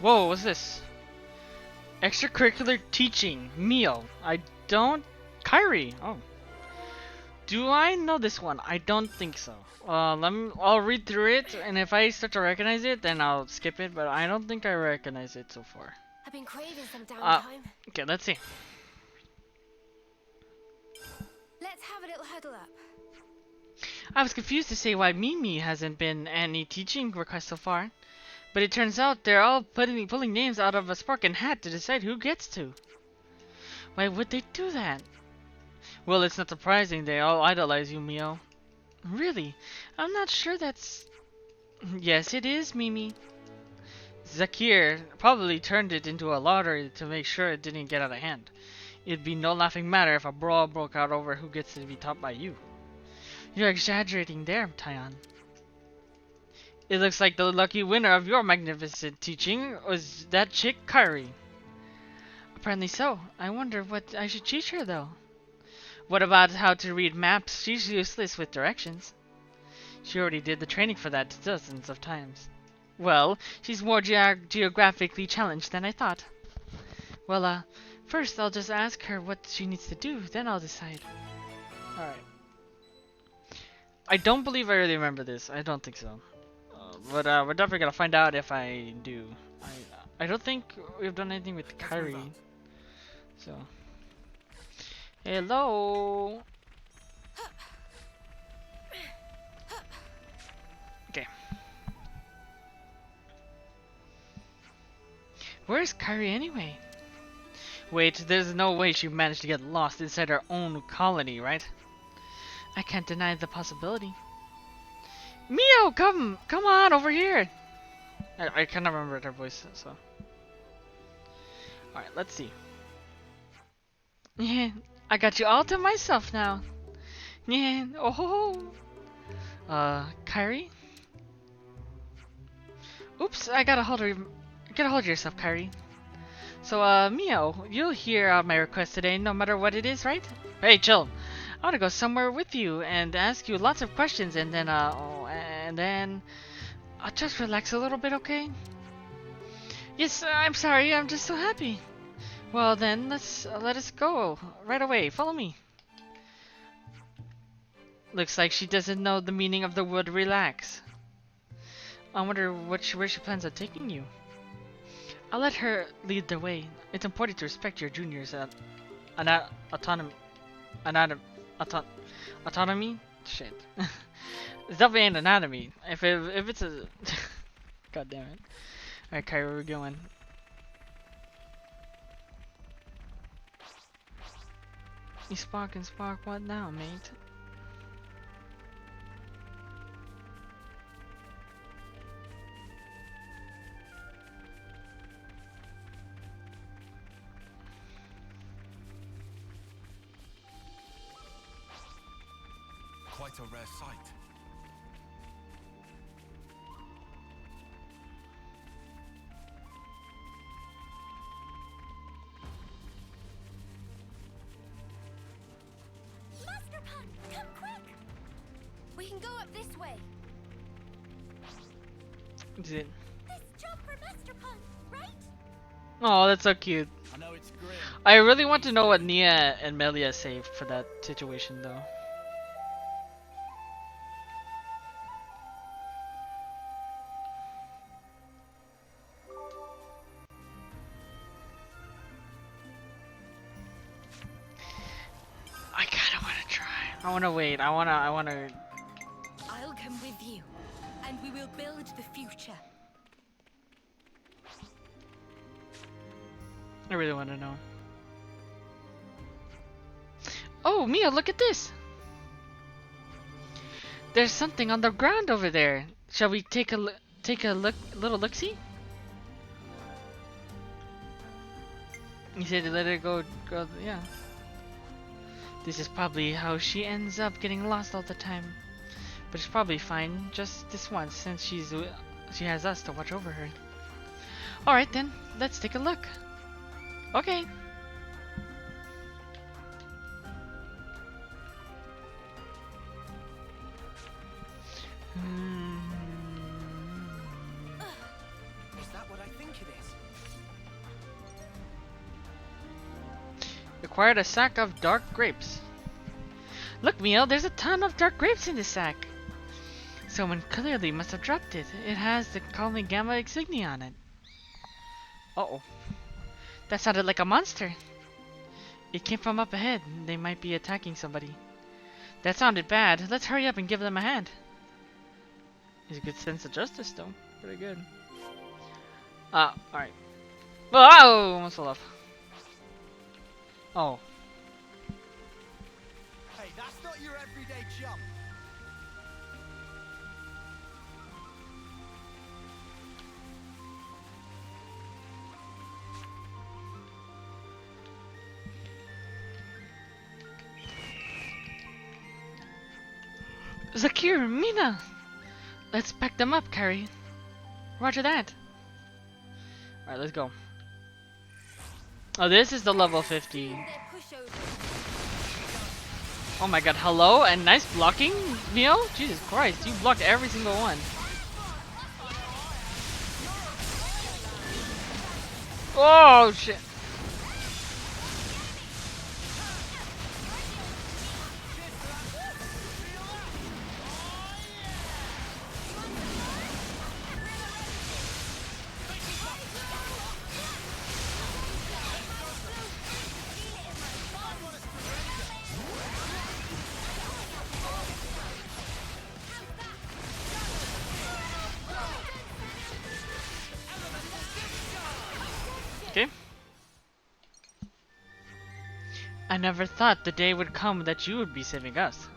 Whoa, what's this? Extracurricular teaching. Meal. I don't... Kyrie. Oh. Do I know this one? I don't think so. I'll read through it, and if I start to recognize it, then I'll skip it, but I don't think I recognize it so far. I've been craving some downtime. Okay, let's see. Let's have a little huddle up. I was confused to say why Mimi hasn't been any teaching requests so far. But it turns out they're all pulling names out of a sparking hat to decide who gets to. Why would they do that? Well, it's not surprising they all idolize you, Mio. Really? I'm not sure that's... Yes, it is, Mimi. Zakir probably turned it into a lottery to make sure it didn't get out of hand. It'd be no laughing matter if a brawl broke out over who gets to be taught by you. You're exaggerating there, Tyan. It looks like the lucky winner of your magnificent teaching was that chick Kyrie. Apparently so. I wonder what I should teach her though. What about how to read maps? She's useless with directions. She already did the training for that dozens of times. Well, she's more geographically challenged than I thought. Well, first I'll just ask her what she needs to do, then I'll decide. Alright. I don't believe I really remember this. I don't think so. But we're definitely gonna find out if I do. I don't think we've done anything with Kyrie. So. Hello. Okay. Where's Kyrie anyway? Wait, there's no way she managed to get lost inside her own colony, right? I can't deny the possibility. Mio, come on over here. I cannot remember her voice, so. Alright, let's see. Yeah, I got you all to myself now. Yeah, oh. Kyrie? Oops, I gotta hold of yourself, Kyrie. So, Mio, you'll hear out my request today, no matter what it is, right? Hey, chill. I wanna go somewhere with you and ask you lots of questions, and then, I'll just relax a little bit, okay? Yes, I'm sorry, I'm just so happy. Well then, let us go right away. Follow me. Looks like she doesn't know the meaning of the word relax. I wonder where she plans on taking you. I'll let her lead the way. It's important to respect your juniors' autonomy. Autonomy? Shit. It's definitely an anatomy. If it's a... God damn it. Alright, Kyrie, where we going? You spark and spark, what now, mate? Quite a rare sight. Come quick! We can go up this way. Is it? This job for Master Pun, right? Oh, that's so cute. I know it's grim. I really want to know what Nia and Melia say for that situation, though. I kinda wanna try. I wanna wait. I wanna. I'll come with you, and we will build the future. I really wanna know. Oh, Mia, look at this! There's something on the ground over there. Shall we take a little look-see? You said to let her go, yeah. This is probably how she ends up getting lost all the time. But it's probably fine just this once since she has us to watch over her. Alright then, let's take a look. Okay. Is that what I think it is? acquired a sack of dark grapes. Look, Mio, there's a ton of dark grapes in this sack. Someone clearly must have dropped it. It has the Colony Gamma insignia on it. Uh-oh. That sounded like a monster. It came from up ahead. They might be attacking somebody. That sounded bad. Let's hurry up and give them a hand. It's a good sense of justice, though. Pretty good. Alright. Whoa! Almost fell off. Oh. Hey, that's not your everyday jump. Zakir, Mina! Let's pack them up, Kyrie. Roger that. Alright, let's go. Oh, this is the level 50. Oh my god, hello and nice blocking, Neo? Jesus Christ, you blocked every single one. Oh shit. Okay. I never thought the day would come that you would be saving us.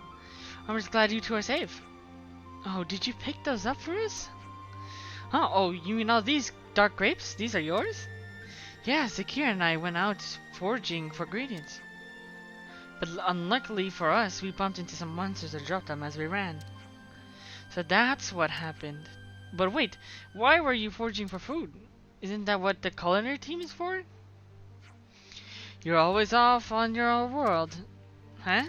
I'm just glad you two are safe. Oh, did you pick those up for us? Huh? Oh, you mean all these dark grapes? These are yours? Yeah, Zakir and I went out foraging for ingredients. But unluckily for us, we bumped into some monsters that dropped them as we ran. So that's what happened. But wait, why were you foraging for food? Isn't that what the culinary team is for? You're always off on your own world, huh?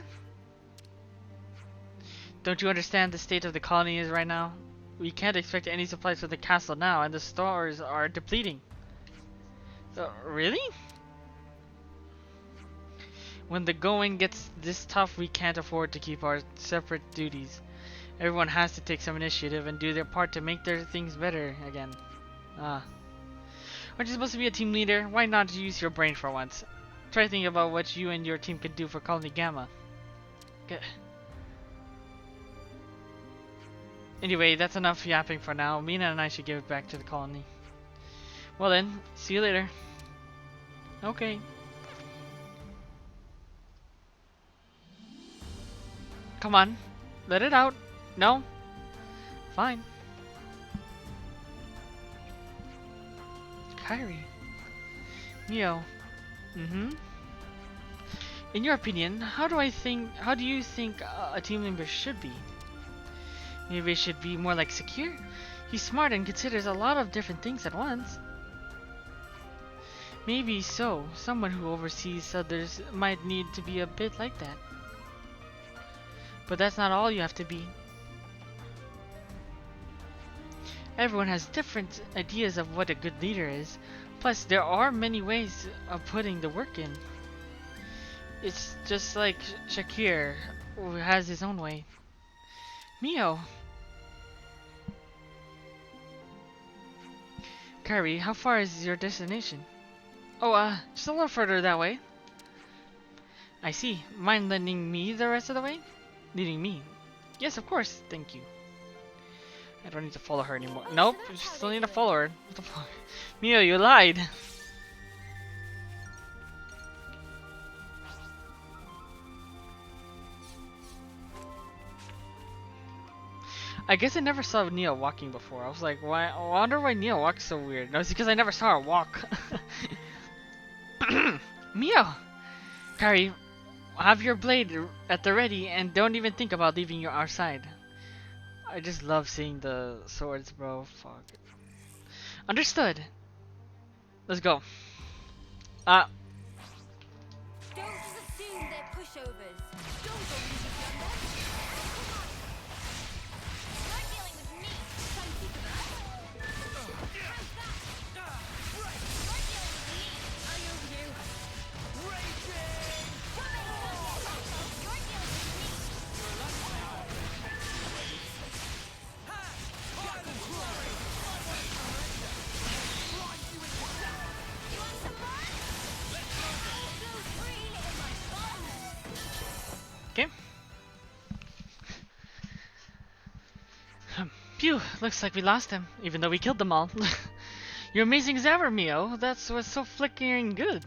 Don't you understand the state of the colony is right now? We can't expect any supplies from the castle now, and the stores are depleting. Really? When the going gets this tough, we can't afford to keep our separate duties. Everyone has to take some initiative and do their part to make their things better again. Aren't you supposed to be a team leader? Why not use your brain for once? Try thinking about what you and your team could do for Colony Gamma. Okay. Anyway, that's enough yapping for now. Mina and I should give it back to the colony. Well then, see you later. Okay. Come on. Let it out. No? Fine. Kyrie. Neo. In your opinion, how do you think a team member should be? Maybe it should be more like Zakir. He's smart and considers a lot of different things at once. Maybe so. Someone who oversees others might need to be a bit like that. But that's not all you have to be. Everyone has different ideas of what a good leader is. Plus, there are many ways of putting the work in. It's just like Shakir, who has his own way. Mio! Kyrie, how far is your destination? Oh, just a little further that way. I see. Mind lending me the rest of the way? Leading me? Yes, of course. Thank you. I don't need to follow her anymore. Nope, you still need to follow her. What the fuck? Mio, you lied! I guess I never saw Neo walking before. I was like, why? I wonder why Neo walks so weird. No, it's because I never saw her walk. Mio! Kyrie, have your blade at the ready and don't even think about leaving our side. I just love seeing the swords, bro. Fuck. Understood. Let's go. Don't just assume they're pushovers. Don't go easy on them. You're dealing with me. Some people How's that? You're dealing with me. Are you? Raging! Phew, looks like we lost them, even though we killed them all. You're amazing as ever, Mio. That's what's so flickering good.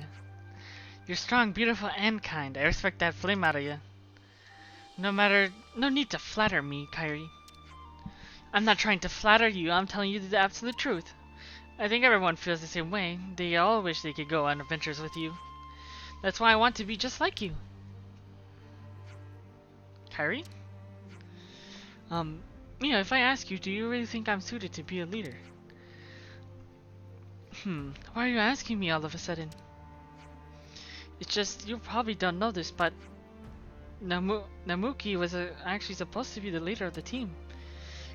You're strong, beautiful, and kind. I respect that flame out of you. No need to flatter me, Kyrie. I'm not trying to flatter you, I'm telling you the absolute truth. I think everyone feels the same way. They all wish they could go on adventures with you. That's why I want to be just like you. Kyrie? Mio, if I ask you, do you really think I'm suited to be a leader? Why are you asking me all of a sudden? It's just, you probably don't know this, but Namuki was actually supposed to be the leader of the team.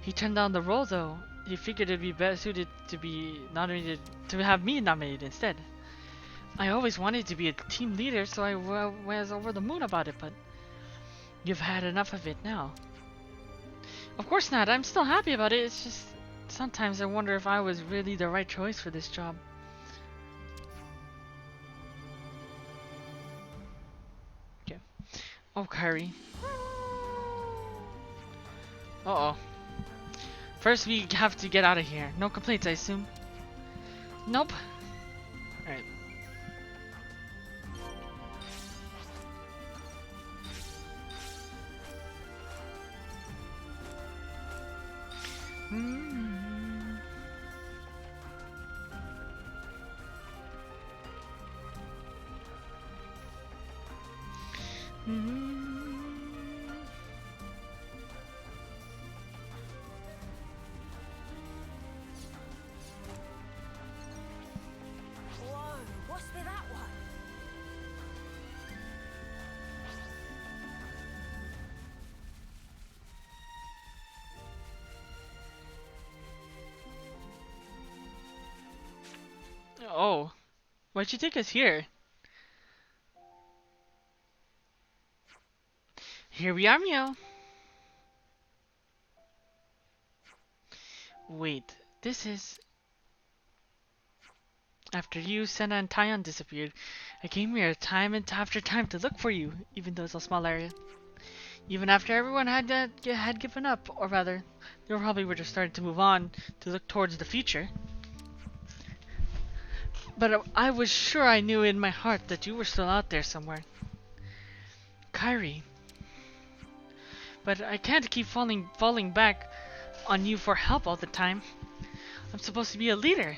He turned down the role though. He figured it'd be better suited to be nominated, to have me nominated instead. I always wanted to be a team leader, so I was over the moon about it, but you've had enough of it now. Of course not, I'm still happy about it, it's just sometimes I wonder if I was really the right choice for this job. Okay. Oh, Kyrie. Uh-oh. First we have to get out of here. No complaints, I assume? Nope. Alright. Whoa, what's with that one? Oh. Why'd you take us here? Here we are, Mio. Wait, this is... After you, Senna, and Tyon disappeared, I came here time and after time to look for you, even though it's a small area. Even after everyone had given up, or rather, they probably were just starting to move on to look towards the future. But I was sure I knew in my heart that you were still out there somewhere. Kyrie. But I can't keep falling back on you for help all the time. I'm supposed to be a leader.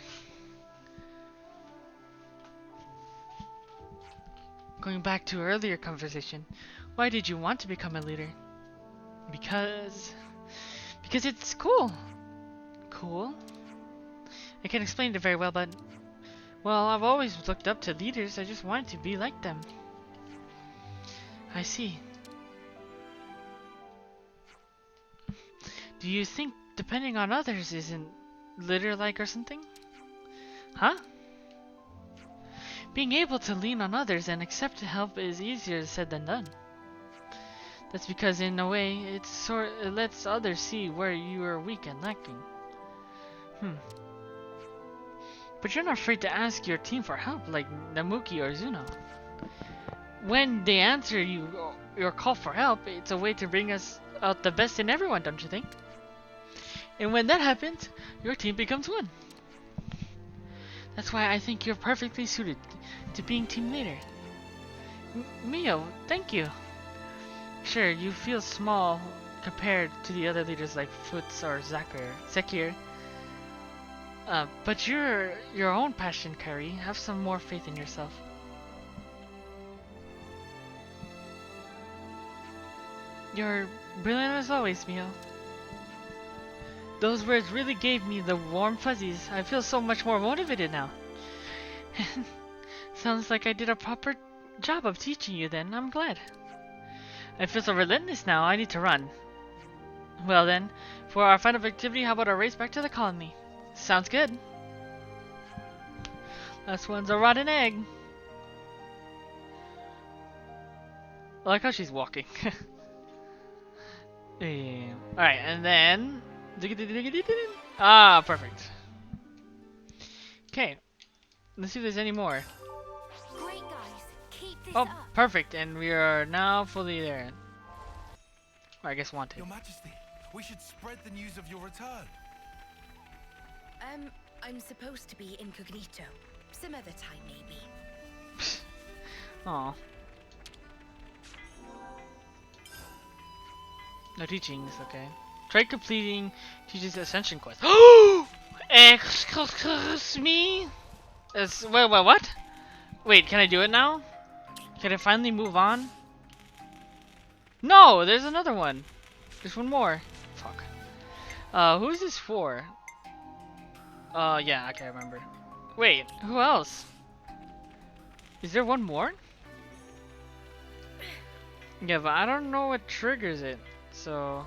Going back to earlier conversation, why did you want to become a leader? Because it's cool. Cool? I can't explain it very well, but well, I've always looked up to leaders. I just wanted to be like them. I see. Do you think depending on others isn't leader-like or something? Huh? Being able to lean on others and accept help is easier said than done. That's because in a way, it lets others see where you are weak and lacking. But you're not afraid to ask your team for help like Namuki or Zuno. When they answer your call for help, it's a way to bring us out the best in everyone, don't you think? And when that happens, your team becomes one. That's why I think you're perfectly suited to being team leader. Mio, thank you. Sure, you feel small compared to the other leaders like Foots or Zekir. But you're your own passion, Kyrie. Have some more faith in yourself. You're brilliant as always, Mio. Those words really gave me the warm fuzzies. I feel so much more motivated now. Sounds like I did a proper job of teaching you then. I'm glad. I feel so relentless now. I need to run. Well then, for our final activity, how about a race back to the colony? Sounds good. Last one's a rotten egg. I like how she's walking. Yeah. Alright, and then... Ah, perfect. Okay. Let's see if there's any more. Great guys, keep this Oh, up. perfect. And we are now fully there. Or I guess wanted. Your Majesty, We should spread the news of your return. I'm supposed to be incognito. Some other time, maybe. Aw. No teachings, okay. Try completing teachings Ascension quest. Oh! Excuse me? Wait, what? Wait, can I do it now? Can I finally move on? No, there's another one. There's one more. Fuck. Who's this for? Yeah, okay, I remember. Wait, who else? Is there one more? Yeah, but I don't know what triggers it, so...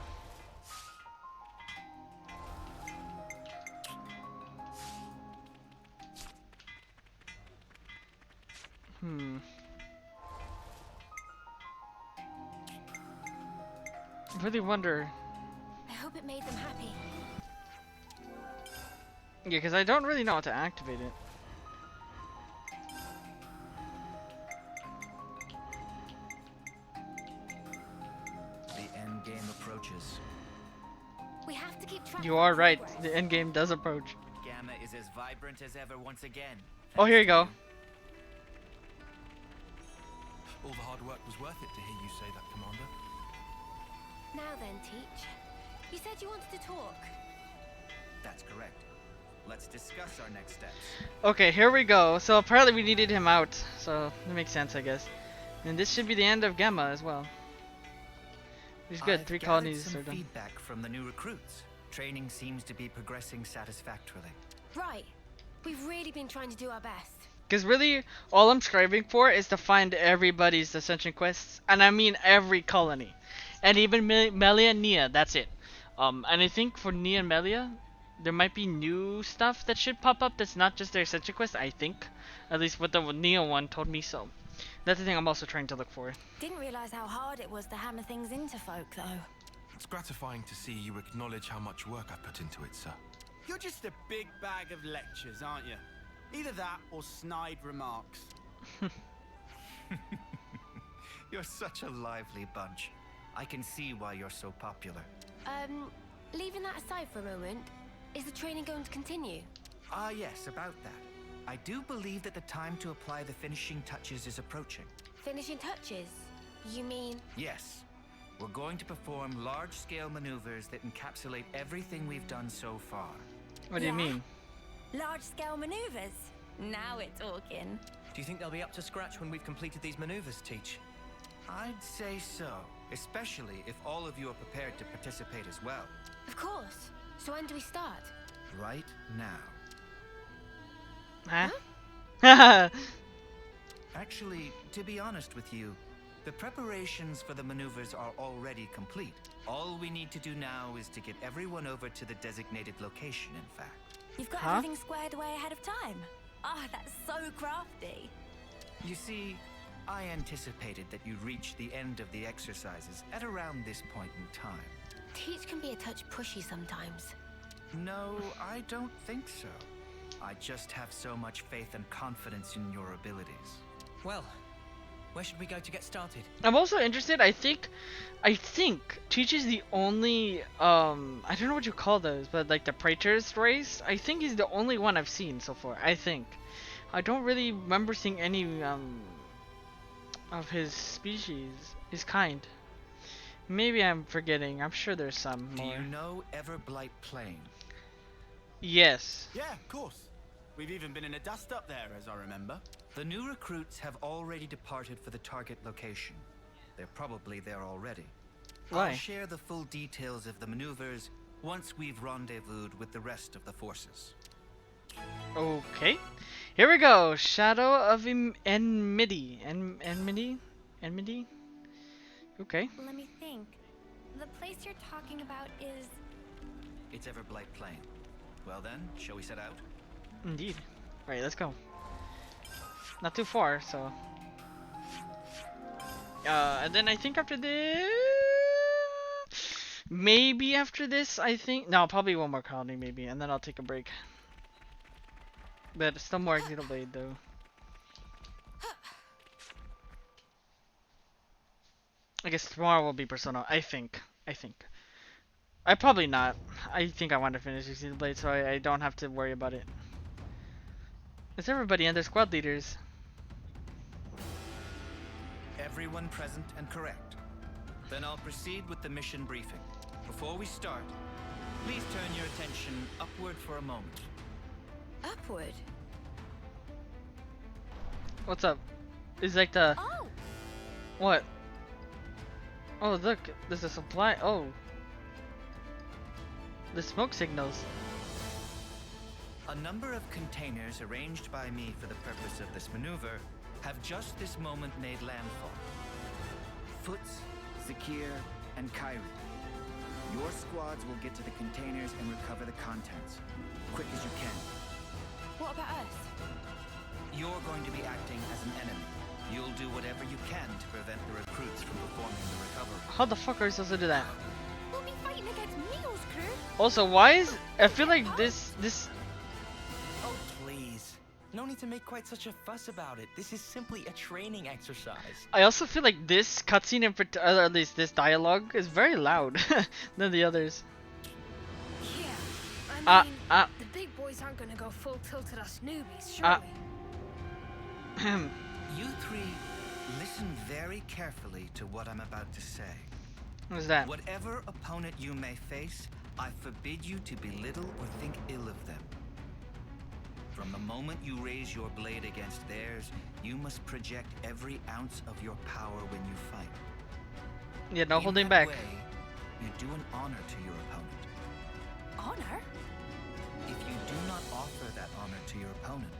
I really wonder. I hope it made them happy. Yeah, because I don't really know how to activate it. The end game approaches. We have to keep track. You are right. The end game does approach. Gamma is as vibrant as ever once again. Oh, here you go. All the hard work was worth it to hear you say that, Commander. Now then, Teach. You said you wanted to talk. That's correct. Let's discuss our next steps. Okay, here we go. So apparently we needed him out, so that makes sense, I guess. And this should be the end of Gamma as well. It's good. I've 3 gathered colonies some are done. feedback from the new recruits. Training seems to be progressing satisfactorily. Right. We've really been trying to do our best. Because really, all I'm striving for is to find everybody's Ascension quests, and I mean every colony, and even Melia and Nia. That's it. And I think for Nia and Melia, there might be new stuff that should pop up that's not just their Ascension quest. I think, at least what the Nia one told me so. That's the thing I'm also trying to look for. Didn't realize how hard it was to hammer things into folk, though. It's gratifying to see you acknowledge how much work I put into it, sir. You're just a big bag of lectures, aren't you? Either that or snide remarks. You're such a lively bunch. I can see why you're so popular. Leaving that aside for a moment, is the training going to continue? Ah, yes, about that. I do believe that the time to apply the finishing touches is approaching. Finishing touches? You mean? Yes. We're going to perform large-scale maneuvers that encapsulate everything we've done so far. What do you mean? Large-scale maneuvers? Now we're talking. Do you think they'll be up to scratch when we've completed these maneuvers, Teach? I'd say so, especially if all of you are prepared to participate as well. Of course. So when do we start? Right now. Huh? Actually, to be honest with you, the preparations for the maneuvers are already complete. All we need to do now is to get everyone over to the designated location, in fact. You've got Huh? everything squared away ahead of time. Ah, that's so crafty. You see, I anticipated that you'd reach the end of the exercises at around this point in time. Teach can be a touch pushy sometimes. No, I don't think so. I just have so much faith and confidence in your abilities. Well, where should we go to get started? I'm also interested. I think Teach is the only I don't know what you call those, but like the Praetors race. I think he's the only one I've seen so far. I think. I don't really remember seeing any of his species, his kind. Maybe I'm forgetting. I'm sure there's some Do more. you know Everblight Plain? Yes. Yeah, of course. We've even been in a dust up there, as I remember. The new recruits have already departed for the target location. They're probably there already. Why? I'll share the full details of the maneuvers once we've rendezvoused with the rest of the forces. Okay. Here we go. Shadow of Enmity. Enmity? Okay. Let me think. The place you're talking about is... It's Everblight Plain. Well then, shall we set out? Indeed. Right, let's go. Not too far, so. And then I think after this, maybe after this, I think no, probably one more colony, maybe, and then I'll take a break. But still more Xenoblade though. I guess tomorrow will be Persona. I think. I probably not. I think I want to finish Xenoblade, so I don't have to worry about it. It's everybody and their squad leaders. Everyone present and correct. Then I'll proceed with the mission briefing. Before we start, please turn your attention upward for a moment. Upward. What's up? It's like the Oh, what? Oh look, there's a supply. Oh, the smoke signals. A number of containers arranged by me for the purpose of this maneuver have just this moment made landfall. Foots, Zakir, and Kyrie. Your squads will get to the containers and recover the contents. Quick as you can. what about us? You're going to be acting as an enemy. You'll do whatever you can to prevent the recruits from performing the recovery. How the fuck are we supposed to do that? We'll be fighting against Neo's crew. Also, why is I feel like this Oh, please. No need to make quite such a fuss about it. This is simply a training exercise. I also feel like this cutscene in or at least this dialogue is very loud than the others. Yeah, I mean, the big boys aren't gonna go full tilt at us newbies, surely. You three, listen very carefully to what I'm about to say. What's that? Whatever opponent you may face, I forbid you to belittle or think ill of them. From the moment you raise your blade against theirs, you must project every ounce of your power when you fight. Yeah, no In holding that back. way, you do an honor to your opponent. Honor? If you do not offer that honor to your opponent,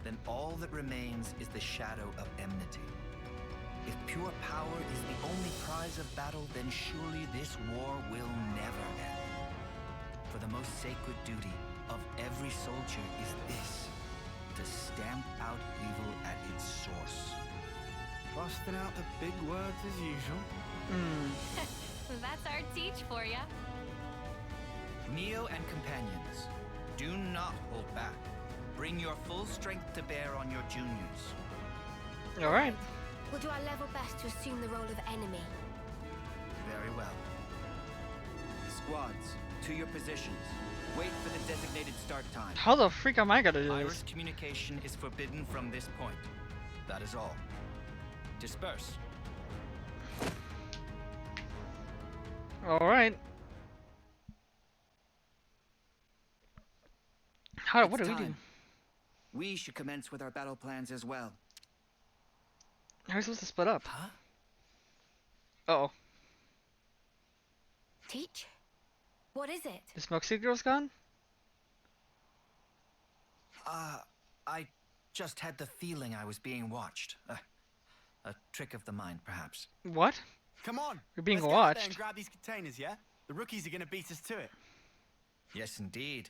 then all that remains is the shadow of enmity. If pure power is the only prize of battle, then surely this war will never end. For the most sacred duty of every soldier is this: to stamp out evil at its source. Busting out the big words as usual. That's our teach for ya. Neo and companions, do not hold back. Bring your full strength to bear on your juniors. All right. We'll do our level best to assume the role of enemy. Very well. Squads, to your positions. Wait for the designated start time. How the freak am I gonna do Iris this? communication is forbidden from this point. That is all. Disperse. All right. How? What It's do we do? time. We should commence with our battle plans as well. How are we supposed to split up? Huh? Uh-oh. Teach? What is it? The smoke signal's gone? I just had the feeling I was being watched. A trick of the mind, perhaps. What? Come on. You're being let's get out there watched. and grab these containers, yeah? The rookies are gonna beat us to it. Yes, indeed.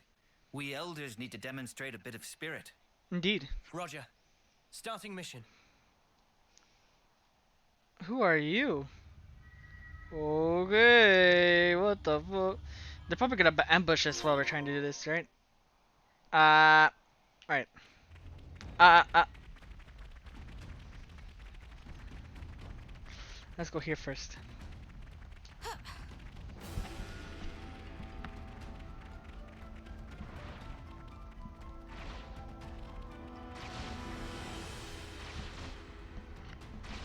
We elders need to demonstrate a bit of spirit. Indeed. Roger. Starting mission. Who are you? Okay, what the fuck? They're probably gonna ambush us while we're trying to do this, right? Right. Let's go here first.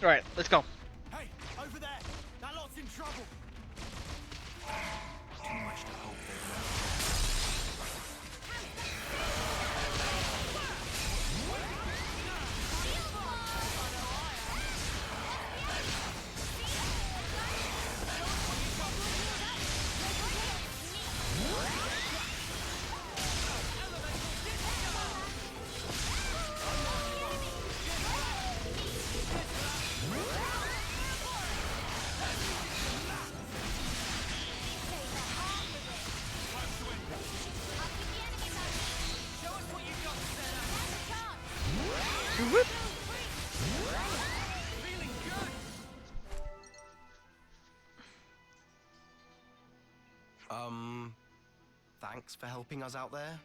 Alright, let's go. Hey, over there! That lot's in trouble! Too much to hope they will. Whoop. Thanks for helping us out there,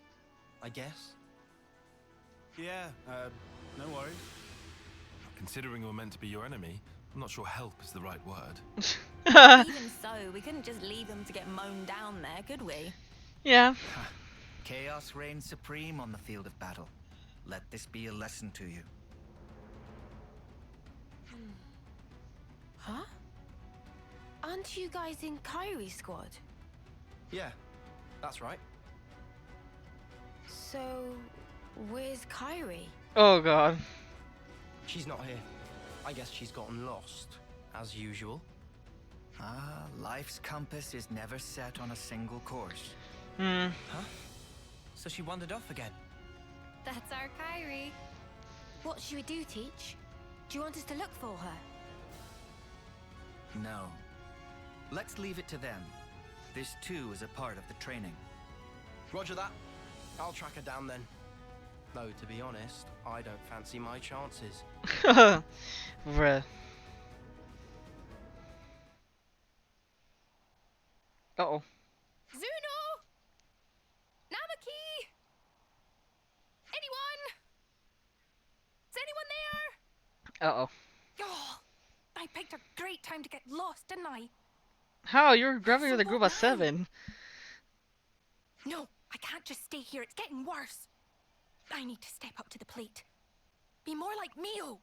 I guess. Yeah, no worries. Considering we're meant to be your enemy, I'm not sure help is the right word. Even so, we couldn't just leave him to get mown down there, could we? Yeah. Chaos reigns supreme on the field of battle. Let this be a lesson to you. Huh? Aren't you guys in Kyries squad? Yeah, that's right. So, where's Kyrie? Oh god. She's not here. I guess she's gotten lost, as usual. Ah, life's compass is never set on a single course. Hmm. Huh? So she wandered off again. That's our Kyrie. What should we do, Teach? Do you want us to look for her? No. Let's leave it to them. This too is a part of the training. Roger that. I'll track her down then. Though, to be honest, I don't fancy my chances. Bruh. Uh-oh. Zuno! Namaki! Anyone? Is anyone there? Uh-oh. Oh, I picked a great time to get lost, didn't I? How? You're grabbing with a So group what of now? 7. No, I can't just stay here. It's getting worse. I need to step up to the plate. Be more like Mio.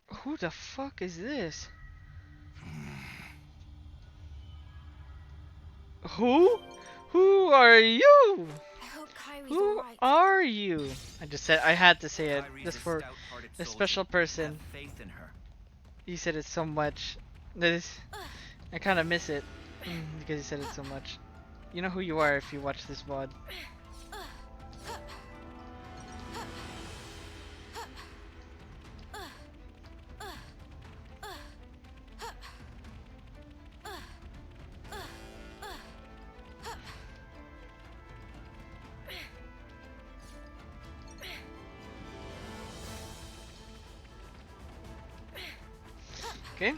Who the fuck is this? Who? Who are you? I hope Kyrie's Who alright. are you? I just said I had to say it. Kyrie's Just a for stout-hearted a soldier. special person. Have faith in her. You said it so much. That is, I kind of miss it because you said it so much. You know who you are if you watch this VOD. Okay.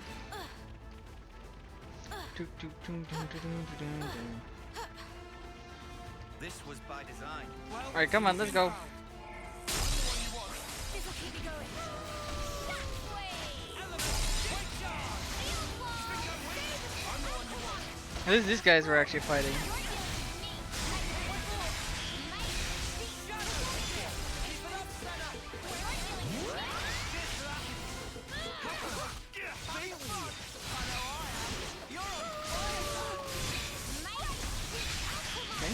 This was by design. Alright, come on, let's go. This'll keep me going. These guys were actually fighting. Okay.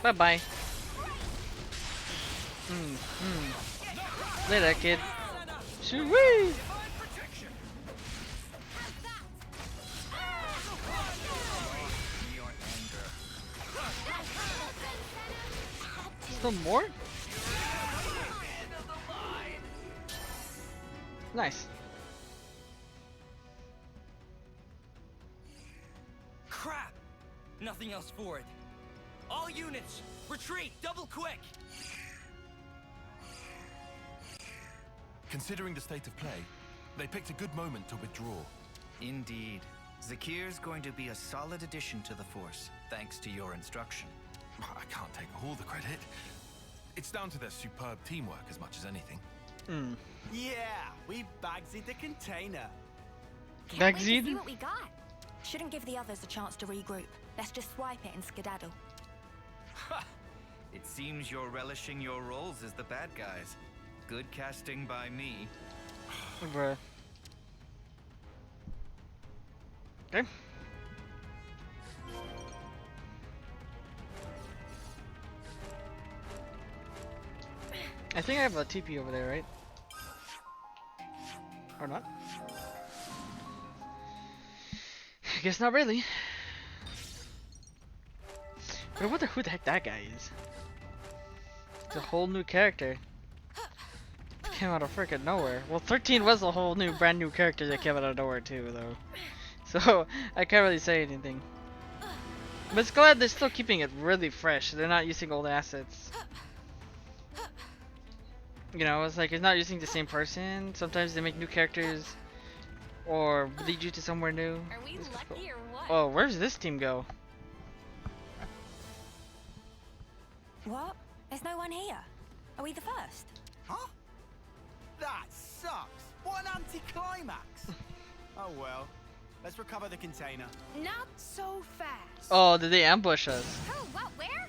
Bye bye. Later, kid. Shoo-wee! Still more? Nice. Crap! Nothing else for it. All units, retreat, double quick! Considering the state of play, they picked a good moment to withdraw. Indeed. Zakir's going to be a solid addition to the Force, thanks to your instruction. I can't take all the credit. It's down to their superb teamwork as much as anything. Yeah, we bagsied the container. Can't wait to Backseat? See what we got. Shouldn't give the others a chance to regroup. Let's just swipe it and skedaddle. It seems you're relishing your roles as the bad guys. Good casting by me. Bruh. Okay. I think I have a TP over there, right? Or not? I guess not really. But I wonder who the heck that guy is. It's a whole new character. Came out of freaking nowhere. Well, 13 was a whole new, brand new character that came out of nowhere too, though. So I can't really say anything. But it's glad they're still keeping it really fresh. They're not using old assets. You know, it's like it's not using the same person. Sometimes they make new characters or lead you to somewhere new. Are we This is cool. lucky or what? Oh, where's this team go? What? There's no one here. Are we the first? Huh? That sucks. What an anticlimax. Oh well. Let's recover the container. Not so fast. Oh, did they ambush us? Oh, what? Where?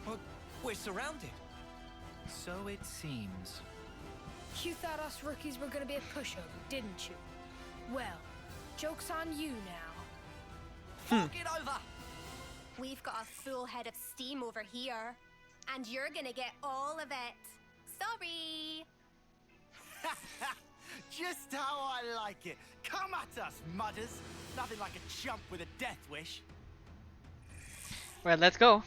Well, we're surrounded. So it seems. You thought us rookies were gonna be a pushover, didn't you? Well, joke's on you now. Fork it over. We've got a full head of steam over here. And you're gonna get all of it. Sorry. Just how I like it. Come at us, mudders. Nothing like a chump with a death wish. Right, let's go.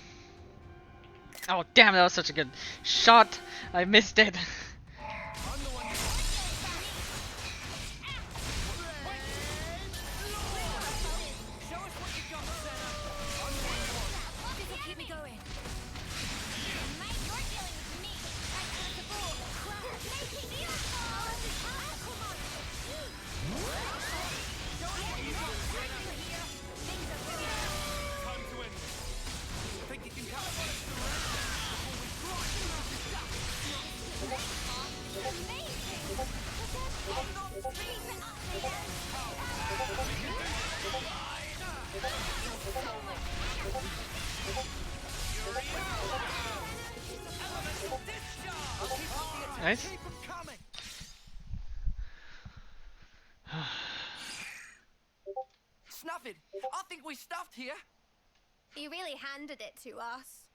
Oh, damn, that was such a good shot. I missed it. I'm the one Show us what you got, Senna. I'm the one. This'll keep me going. Mate, you're dealing with me. That's sensible. Make it beautiful. Come on. Time to end this. Think you can cover us the rest before we grind you to dust? Amazing. I'm not freezing up here. Nice. Keep 'em coming. Snuff it. I think we stuffed here. You really handed it to us.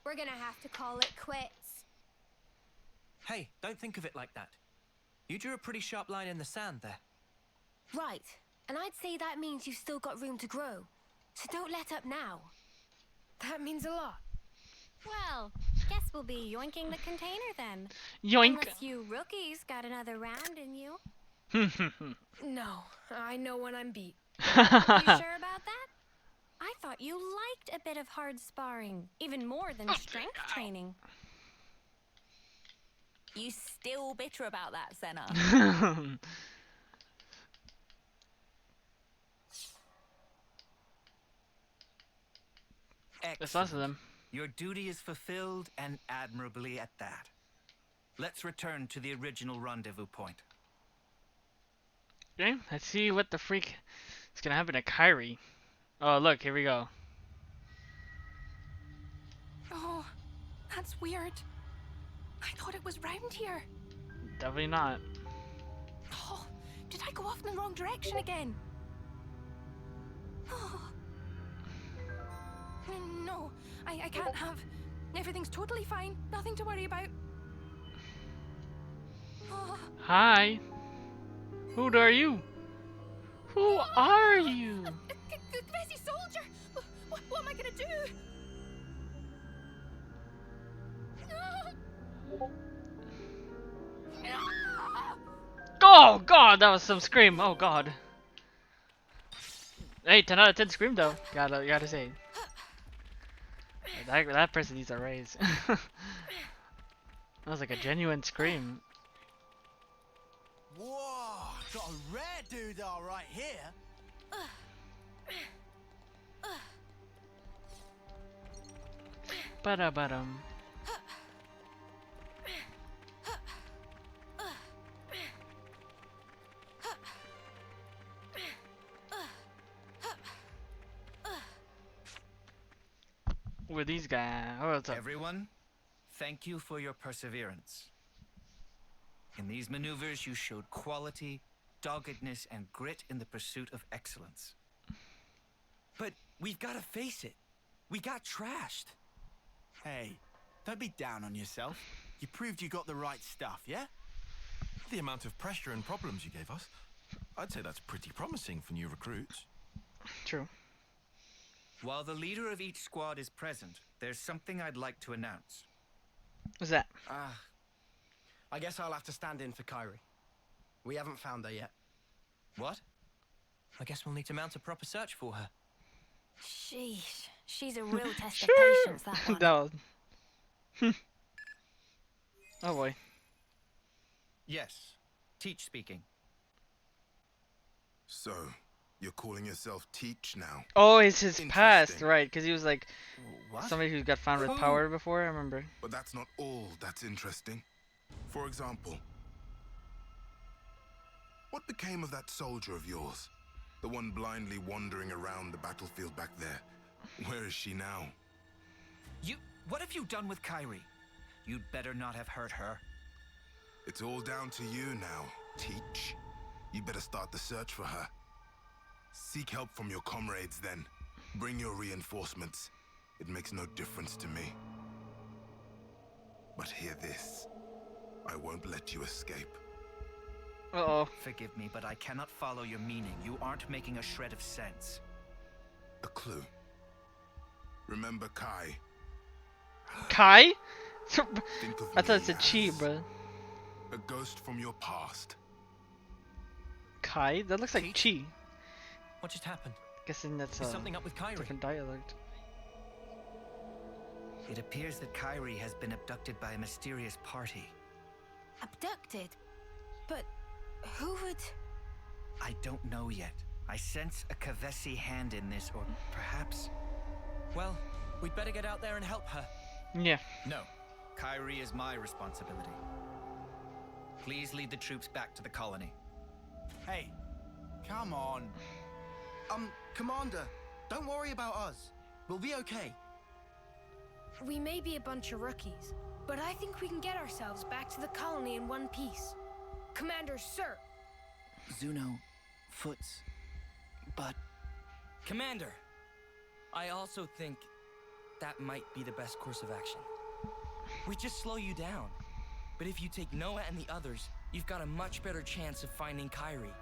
We're gonna have to call it quits. Hey, don't think of it like that. You drew a pretty sharp line in the sand there. Right, and I'd say that means you've still got room to grow. So don't let up now. That means a lot. Well, guess we'll be yoinking the container then. Yoink. Unless you rookies got another round in you. No, I know when I'm beat. You sure about that? I thought you liked a bit of hard sparring, even more than strength training. You still bitter about that, Senna? There's lots of them. Your duty is fulfilled, and admirably at that. Let's return to the original rendezvous point. Okay, let's see what the freak is gonna happen to Kyrie. Oh, look, here we go. Oh, that's weird. I thought it was round here. Definitely not. Oh, did I go off in the wrong direction again? Oh. No, I can't have. Everything's totally fine. Nothing to worry about. Oh. Hi. Who are you? Who are you? Crazy soldier! What am I gonna do? Oh god, that was some scream. Oh god. Hey, 10 out of 10 scream though. Gotta say. That person needs a raise. That was like a genuine scream. Whoa, got a rare doodah right here. Ba-da-ba-dum. With these guys. Oh, what's up? Everyone, thank you for your perseverance. In these maneuvers, you showed quality, doggedness, and grit in the pursuit of excellence. But we've got to face it. We got trashed. Hey, don't be down on yourself. You proved you got the right stuff, yeah? The amount of pressure and problems you gave us, I'd say that's pretty promising for new recruits. True. While the leader of each squad is present, there's something I'd like to announce. What's that? I guess I'll have to stand in for Kyrie. We haven't found her yet. What? I guess we'll need to mount a proper search for her. Sheesh, she's a real test of Sure. patience, that one. Oh boy. Yes. Teach speaking. So, you're calling yourself Teach now? Oh, it's his past, Interesting. right? Because he was like What? somebody who got found with power before. I remember. But that's not all that's interesting. For example, what became of that soldier of yours? The one blindly wandering around the battlefield back there. Where is she now? What have you done with Kyrie? You'd better not have hurt her. It's all down to you now, Teach. You better start the search for her. Seek help from your comrades then. Bring your reinforcements. It makes no difference to me. But hear this. I won't let you escape. Uh-oh. Forgive me, but I cannot follow your meaning. You aren't making a shred of sense. A clue. Remember Kai? Kai? Think of I thought me it said Chi, as bro. a ghost from your past. Kai? That looks like Chi. What just happened? Guessing that's Is something up with Kyrie? different dialect. It appears that Kyrie has been abducted by a mysterious party. Abducted? But who would... I don't know yet. I sense a Kavesi hand in this, or perhaps... Well, we'd better get out there and help her. Yeah. No. Kyrie is my responsibility. Please lead the troops back to the colony. Hey, come on. Commander, don't worry about us. We'll be okay. We may be a bunch of rookies, but I think we can get ourselves back to the colony in one piece. Commander, sir! Zuno, Foots, but... Commander, I also think that might be the best course of action. We just slow you down. But if you take Noah and the others, you've got a much better chance of finding Kyrie.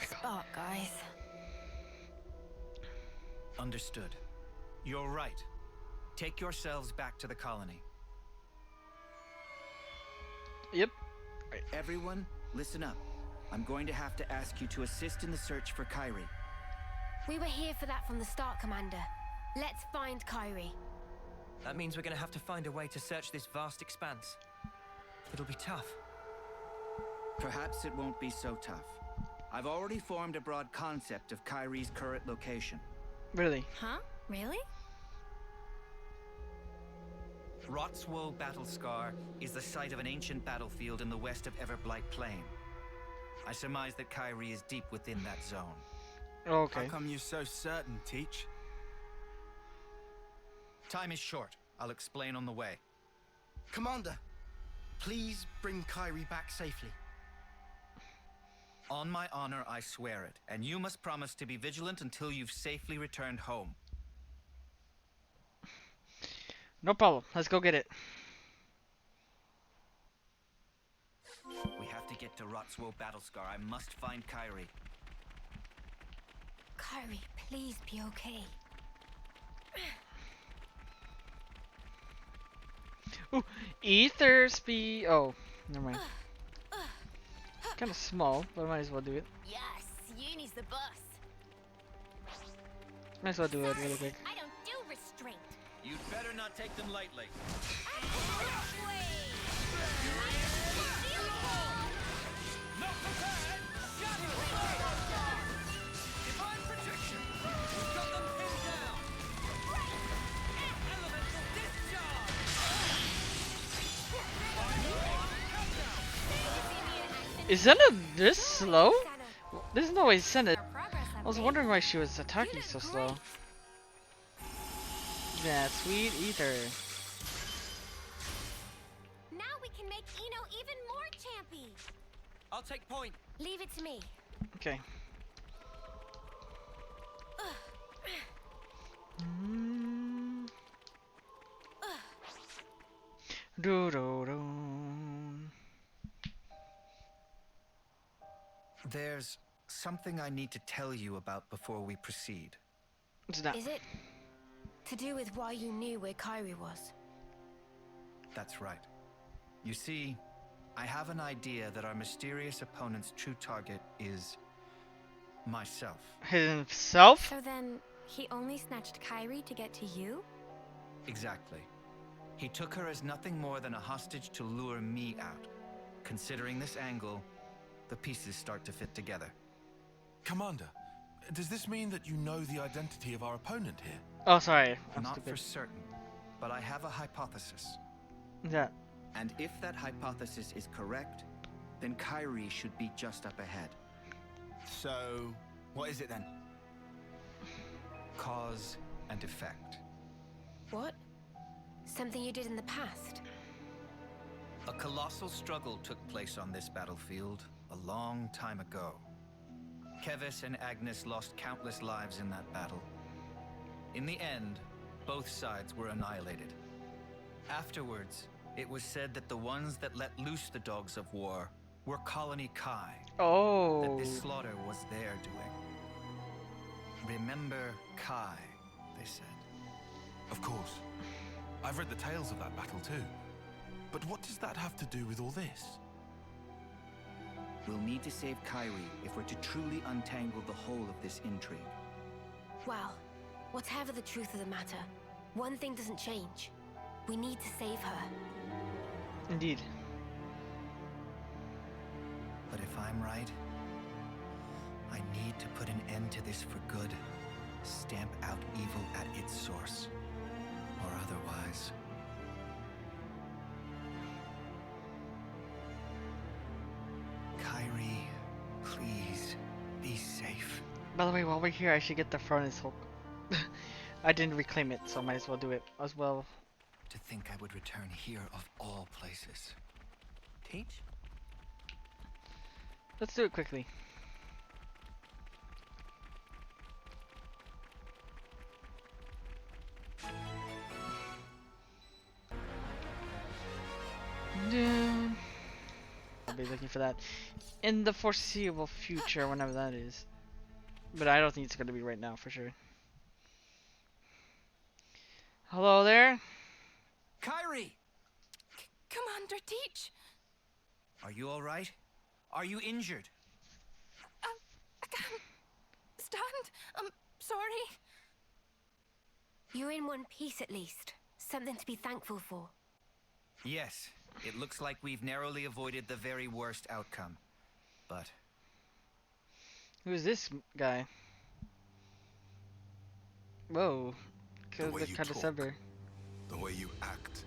Spot, guys. Understood. You're right. Take yourselves back to the colony. Yep. Everyone, listen up. I'm going to have to ask you to assist in the search for Kyrie. We were here for that from the start, Commander. Let's find Kyrie. That means we're gonna have to find a way to search this vast expanse. It'll be tough. Perhaps it won't be so tough. I've already formed a broad concept of Kyrie's current location. Really? Huh? Really? Rotswoe Battle Scar is the site of an ancient battlefield in the west of Everblight Plain. I surmise that Kyrie is deep within that zone. Okay. How come you're so certain, Teach? Time is short. I'll explain on the way. Commander, please bring Kyrie back safely. On my honor, I swear it. And you must promise to be vigilant until you've safely returned home. No problem. Let's go get it. We have to get to Rotswoe Battlescar. I must find Kyrie. Kyrie, please be okay. Ooh, ether speed. Oh, never mind. Kind of small, but I might as well do it. Yes, Uni's the boss. Might as well do it really quick. I don't do restraint. You'd better not take them lightly. Divine protection! We've got them pinned down! Elemental discharge! Is Senna this slow? There's no way Senna. I was wondering why she was attacking so slow. Yeah, sweet ether. Now we can make Eno even more champy. I'll take point. Leave it to me. Okay. Do do do. There's something I need to tell you about before we proceed. What's that? Is it to do with why you knew where Kyrie was? That's right. You see, I have an idea that our mysterious opponent's true target is myself. Himself? So then, he only snatched Kyrie to get to you? Exactly. He took her as nothing more than a hostage to lure me out. considering this angle, the pieces start to fit together. Commander, does this mean that you know the identity of our opponent here? Oh, sorry. I'm Not stupid. for certain, but I have a hypothesis. Yeah. And if that hypothesis is correct, then Kyrie should be just up ahead. So, what is it then? Cause and effect. What? Something you did in the past? A colossal struggle took place on this battlefield a long time ago. Kevis and Agnes lost countless lives in that battle. In the end, both sides were annihilated. Afterwards, it was said that the ones that let loose the dogs of war were Colony Kai. Oh. That this slaughter was their doing. Remember Kai, they said. Of course. I've read the tales of that battle too. But what does that have to do with all this? We'll need to save Kyrie if we're to truly untangle the whole of this intrigue. Well, whatever the truth of the matter, one thing doesn't change. We need to save her. Indeed. But if I'm right, I need to put an end to this for good. Stamp out evil at its source. Or otherwise... Kyrie, please, be safe. By the way, while we're here, I should get the furnace hook. I didn't reclaim it, so I might as well do it as well. To think I would return here of all places. Teach? Let's do it quickly. I'll be looking for that in the foreseeable future, whenever that is. But I don't think it's going to be right now, for sure. Hello there? Kyrie! Commander, teach. Are you alright? Are you injured? I can't stand. I'm sorry. You're in one piece at least. Something to be thankful for. Yes, it looks like we've narrowly avoided the very worst outcome. But Who's this guy? Whoa. The way you Kind of talk, severe. the way you act,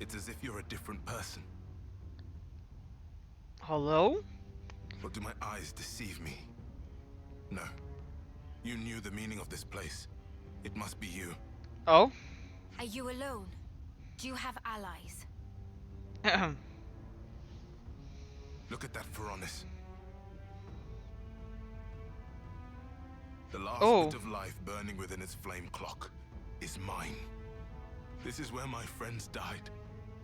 it's as if you're a different person. Hello? Or do my eyes deceive me? No. You knew the meaning of this place. It must be you. Oh? Are you alone? Do you have allies? Look at that Veronis. The last Oh. bit of life burning within its flame clock is mine. This is where my friends died,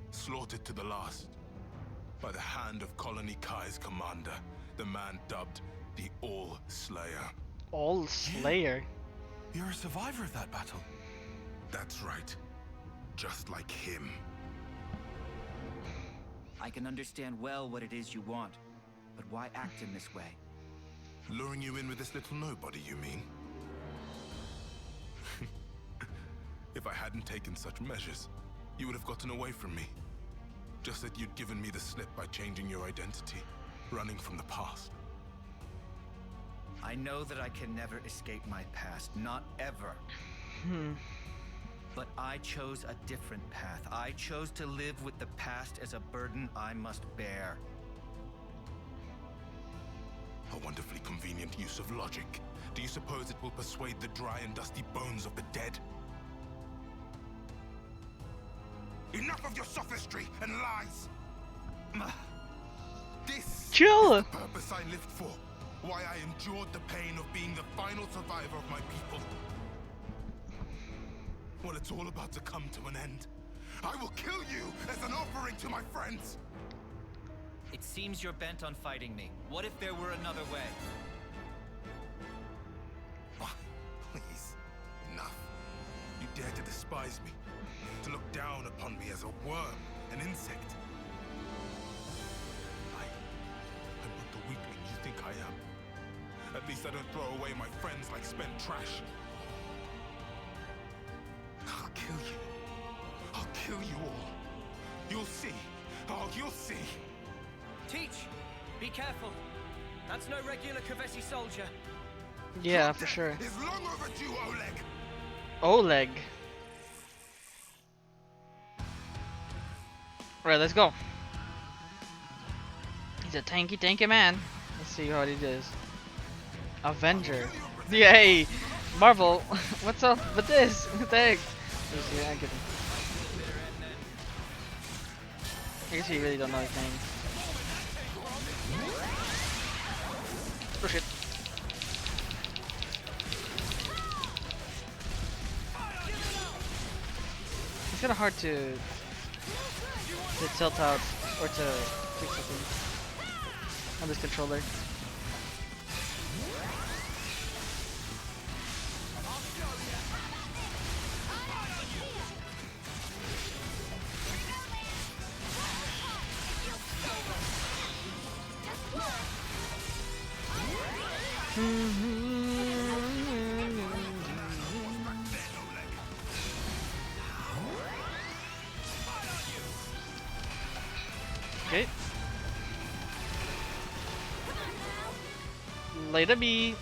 slaughtered to the last, by the hand of Colony Kai's commander, the man dubbed the All-Slayer. All-Slayer? You're a survivor of that battle. That's right. Just like him. I can understand well what it is you want, but why act in this way? Luring you in with this little nobody, you mean? If I hadn't taken such measures, you would have gotten away from me. Just that you'd given me the slip by changing your identity, running from the past. I know that I can never escape my past, not ever. But I chose a different path. I chose to live with the past as a burden I must bear. A wonderfully convenient use of logic. Do you suppose it will persuade the dry and dusty bones of the dead? Enough of your sophistry and lies! This Chill! is the purpose I lived for. Why I endured the pain of being the final survivor of my people. Well, it's all about to come to an end. I will kill you as an offering to my friends. It seems you're bent on fighting me. What if there were another way? Please, enough. You dare to despise me, to look down upon me as a worm, an insect. I'm not the weakling you think I am. At least I don't throw away my friends like spent trash. I'll kill you. I'll kill you all. You'll see. Oh, you'll see. Teach! Be careful. That's no regular Kavesi soldier. Yeah, for sure. It's long overdue, Oleg. Oleg. Alright, let's go. He's a tanky man. Let's see what he does. Avenger. Yay! Marvel, what's up with this? What the heck? I guess you really don't know his name. Oh shit. It's kinda hard to tilt out or to fix something on this controller. Okay. Later, me.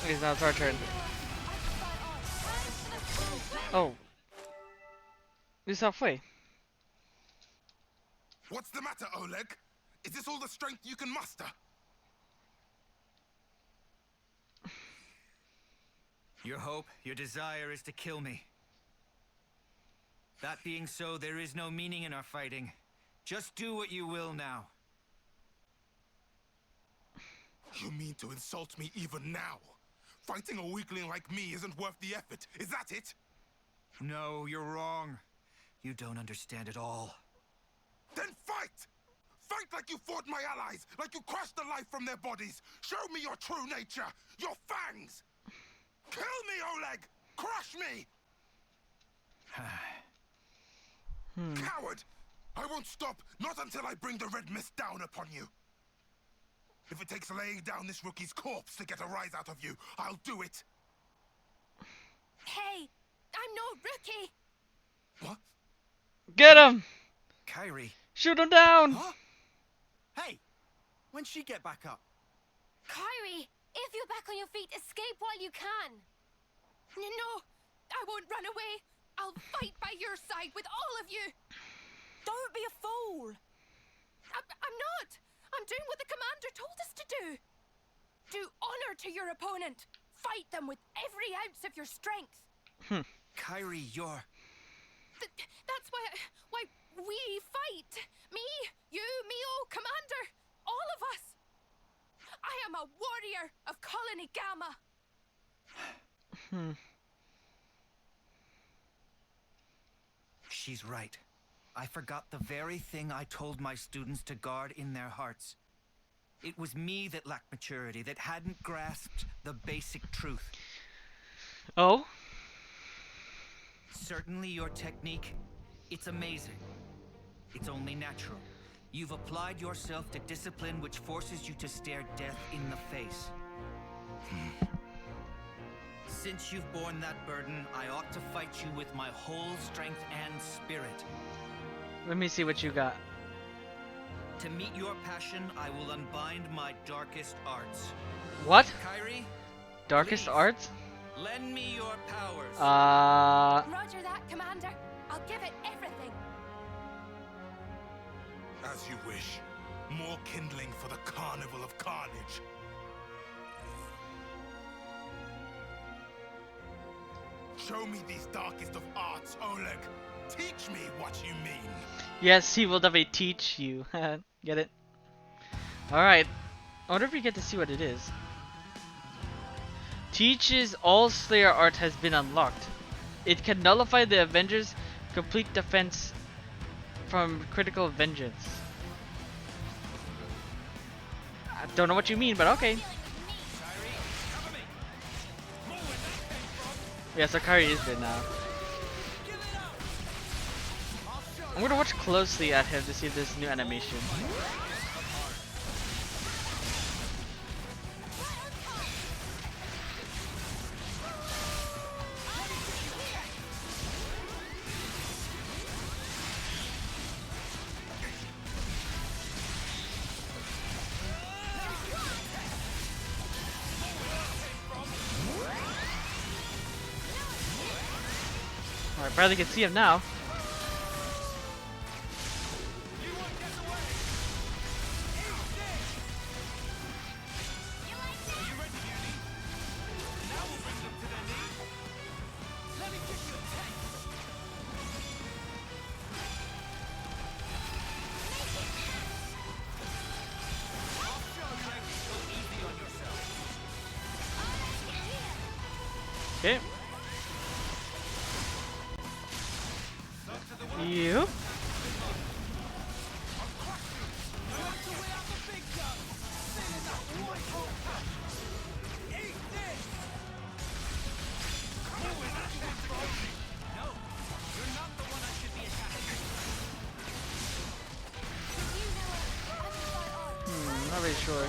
Okay, now it's our turn. Oh. This halfway. What's the matter, Oleg? Is this all the strength you can muster? Your hope, your desire is to kill me. That being so, there is no meaning in our fighting. Just do what you will now. You mean to insult me even now? Fighting a weakling like me isn't worth the effort, is that it? No, you're wrong. You don't understand at all. Then fight! Fight like you fought my allies, like you crushed the life from their bodies. Show me your true nature, your fangs! Kill me, Oleg! Crush me! Coward! I won't stop, not until I bring the red mist down upon you. If it takes laying down this rookie's corpse to get a rise out of you, I'll do it. Hey, I'm no rookie. What? Get him! Kyrie. Shoot him down! Huh? Hey, when'd she get back up? Kyrie, if you're back on your feet, escape while you can. No, I won't run away. I'll fight by your side with all of you. Don't be a fool. I'm not. I'm doing what the commander told us to do. Do honor to your opponent. Fight them with every ounce of your strength. Kyrie, you're... That's why we fight. Me, you, Mio, Commander, all of us. I am a warrior of Colony Gamma. She's right. I forgot the very thing I told my students to guard in their hearts. It was me that lacked maturity, that hadn't grasped the basic truth. Oh? Certainly your technique, it's amazing. It's only natural. You've applied yourself to discipline which forces you to stare death in the face. Since you've borne that burden, I ought to fight you with my whole strength and spirit. Let me see what you got. To meet your passion, I will unbind my darkest arts. What? Kyrie? Darkest please, arts? lend me your powers. Roger that, Commander. I'll give it everything. As you wish. More kindling for the Carnival of Carnage. Show me these darkest of arts, Oleg. Teach me what you mean. Yes, he will definitely teach you. Get it? Alright. I wonder if we get to see what it is. Teaches all Slayer art has been unlocked. It can nullify the Avengers' complete defense from critical vengeance. I don't know what you mean, but okay. Yeah, so Kyrie is good now. I'm gonna watch closely at him to see this new animation. barely can see him now. Okay. Yep. Not really sure.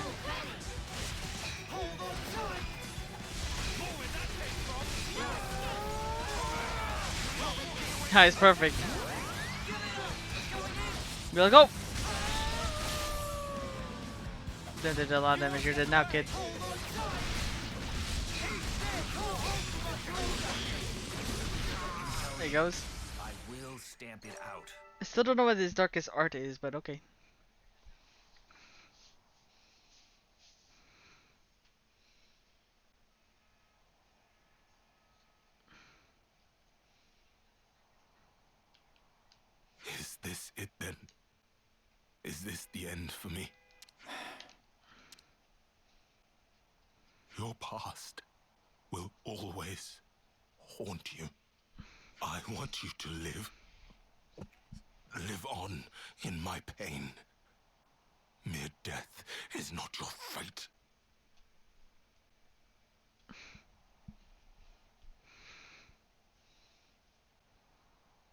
It's perfect. Let's go. That did a lot of damage. You're dead now, kid. There he goes. I will stamp it out. I still don't know what his darkest art is, but okay. Is this it then? Is this the end for me? Your past will always haunt you. I want you to live. Live on in my pain. Mere death is not your fate.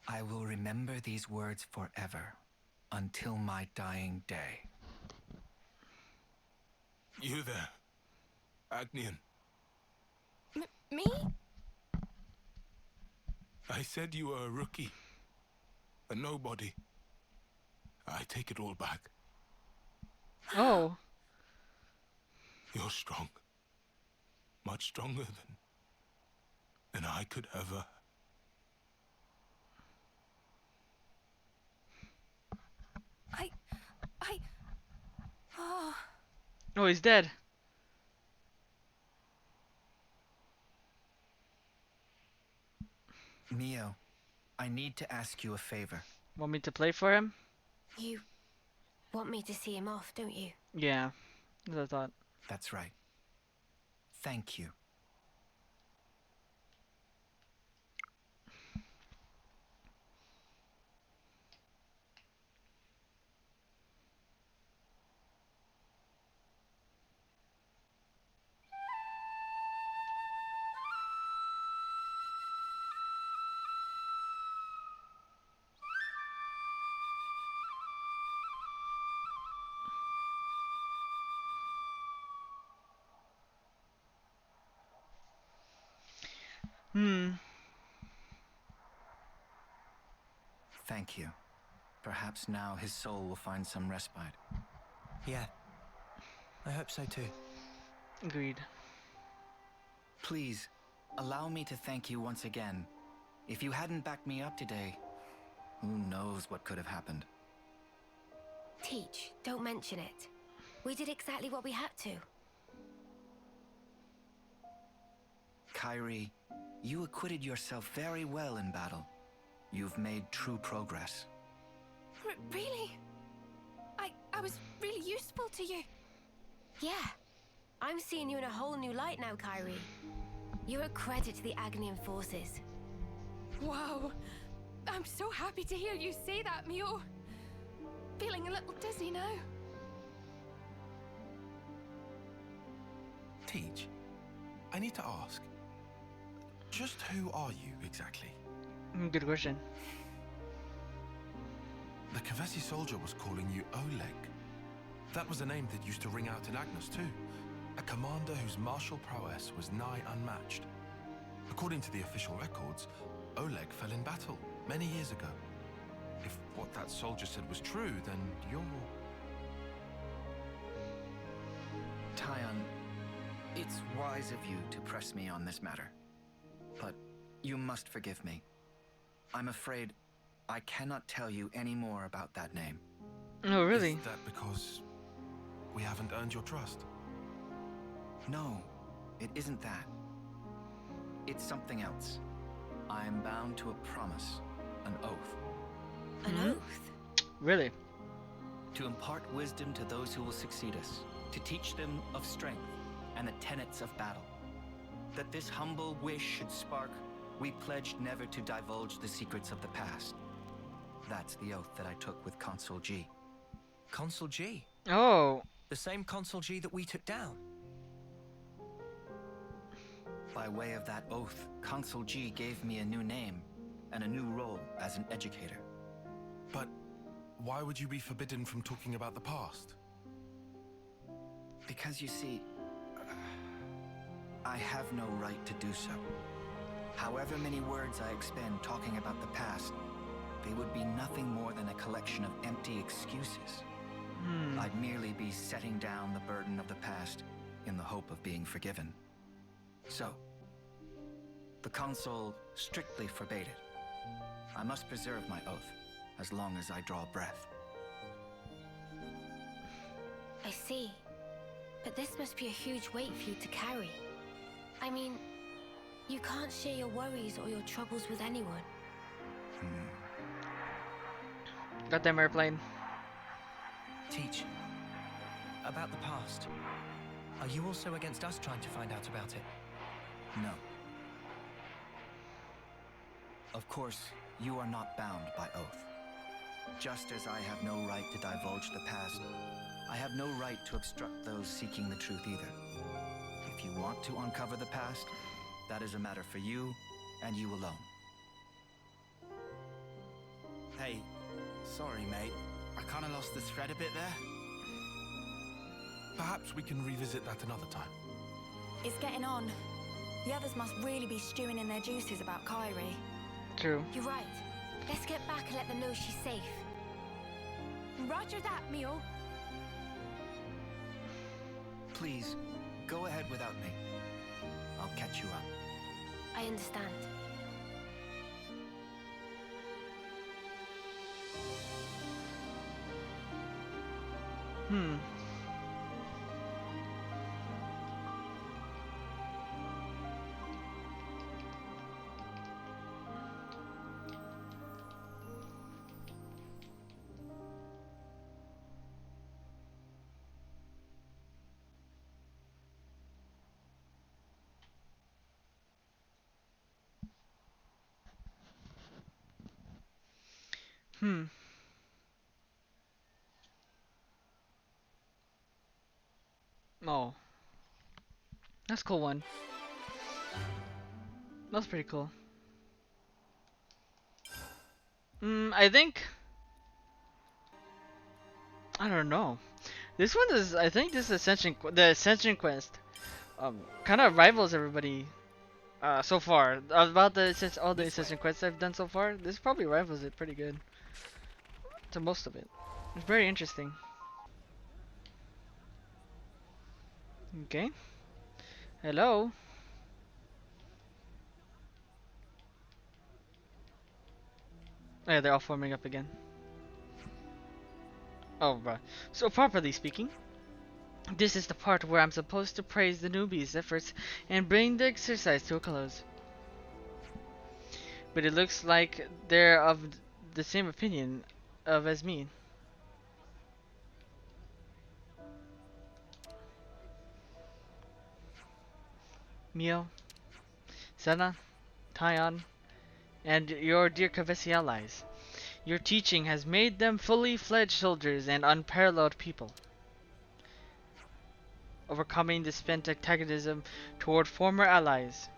I will remember these words forever, until my dying day. You there, Agnian. Me? I said you were a rookie. A nobody. I take it all back. Oh. You're strong. Much stronger than I could ever. Oh. Oh, he's dead. Mio, I need to ask you a favor. Want me to play for him? You want me to see him off, don't you? Yeah, that's what I thought. That's right. Thank you. Thank you. Perhaps now his soul will find some respite. Yeah, I hope so too. Agreed. Please, allow me to thank you once again. If you hadn't backed me up today, who knows what could have happened. Teach, don't mention it. We did exactly what we had to. Kyrie, you acquitted yourself very well in battle. You've made true progress. Really? I was really useful to you. Yeah. I'm seeing you in a whole new light now, Kyrie. You're a credit to the Agnian forces. Wow. I'm so happy to hear you say that, Mio. Feeling a little dizzy now. Teach, I need to ask. Just who are you exactly? Good question. The Kavesi soldier was calling you Oleg. That was a name that used to ring out in Agnes too. A commander whose martial prowess was nigh unmatched. According to the official records, Oleg fell in battle many years ago. If what that soldier said was true, then you're... Tyon, it's wise of you to press me on this matter. But you must forgive me. I'm afraid I cannot tell you any more about that name. Oh, really? Is that because we haven't earned your trust? No, it isn't that. It's something else. I am bound to a promise, an oath. An Mhm. oath? Really? To impart wisdom to those who will succeed us, to teach them of strength and the tenets of battle. That this humble wish should spark, we pledged never to divulge the secrets of the past. That's the oath that I took with Consul G. Consul G? Oh, The same Consul G that we took down? By way of that oath, Consul G gave me a new name and a new role as an educator. But why would you be forbidden from talking about the past? Because you see, I have no right to do so. However many words I expend talking about the past, they would be nothing more than a collection of empty excuses. I'd merely be setting down the burden of the past in the hope of being forgiven. So, the consul strictly forbade it. I must preserve my oath as long as I draw breath. I see. But this must be a huge weight for you to carry. I mean, you can't share your worries or your troubles with anyone. goddamn airplane. Teach. About the past. Are you also against us trying to find out about it? No. Of course, you are not bound by oath. Just as I have no right to divulge the past, I have no right to obstruct those seeking the truth either. If you want to uncover the past, that is a matter for you and you alone. Hey, sorry, mate. I kind of lost the thread a bit there. Perhaps we can revisit that another time. It's getting on. The others must really be stewing in their juices about Kyrie. True. You're right. Let's get back and let them know she's safe. Roger that, Mio. Please, go ahead without me. I'll catch you up. I understand. Oh. That's a cool one. That's pretty cool. I think... I don't know. This one is... I think this Ascension... The Ascension quest... kind of rivals everybody... so far. About the all the Ascension quests I've done so far, this probably rivals it pretty good. To most of it. It's very interesting. Okay. Hello. Oh, yeah, they're all forming up again. Oh, right. So properly speaking, this is the part where I'm supposed to praise the newbies' efforts and bring the exercise to a close. But it looks like they're of the same opinion as me. Mio, Senna, Tyon, and your dear Kavesi allies. Your teaching has made them fully fledged soldiers and unparalleled people. Overcoming the spent antagonism toward former allies.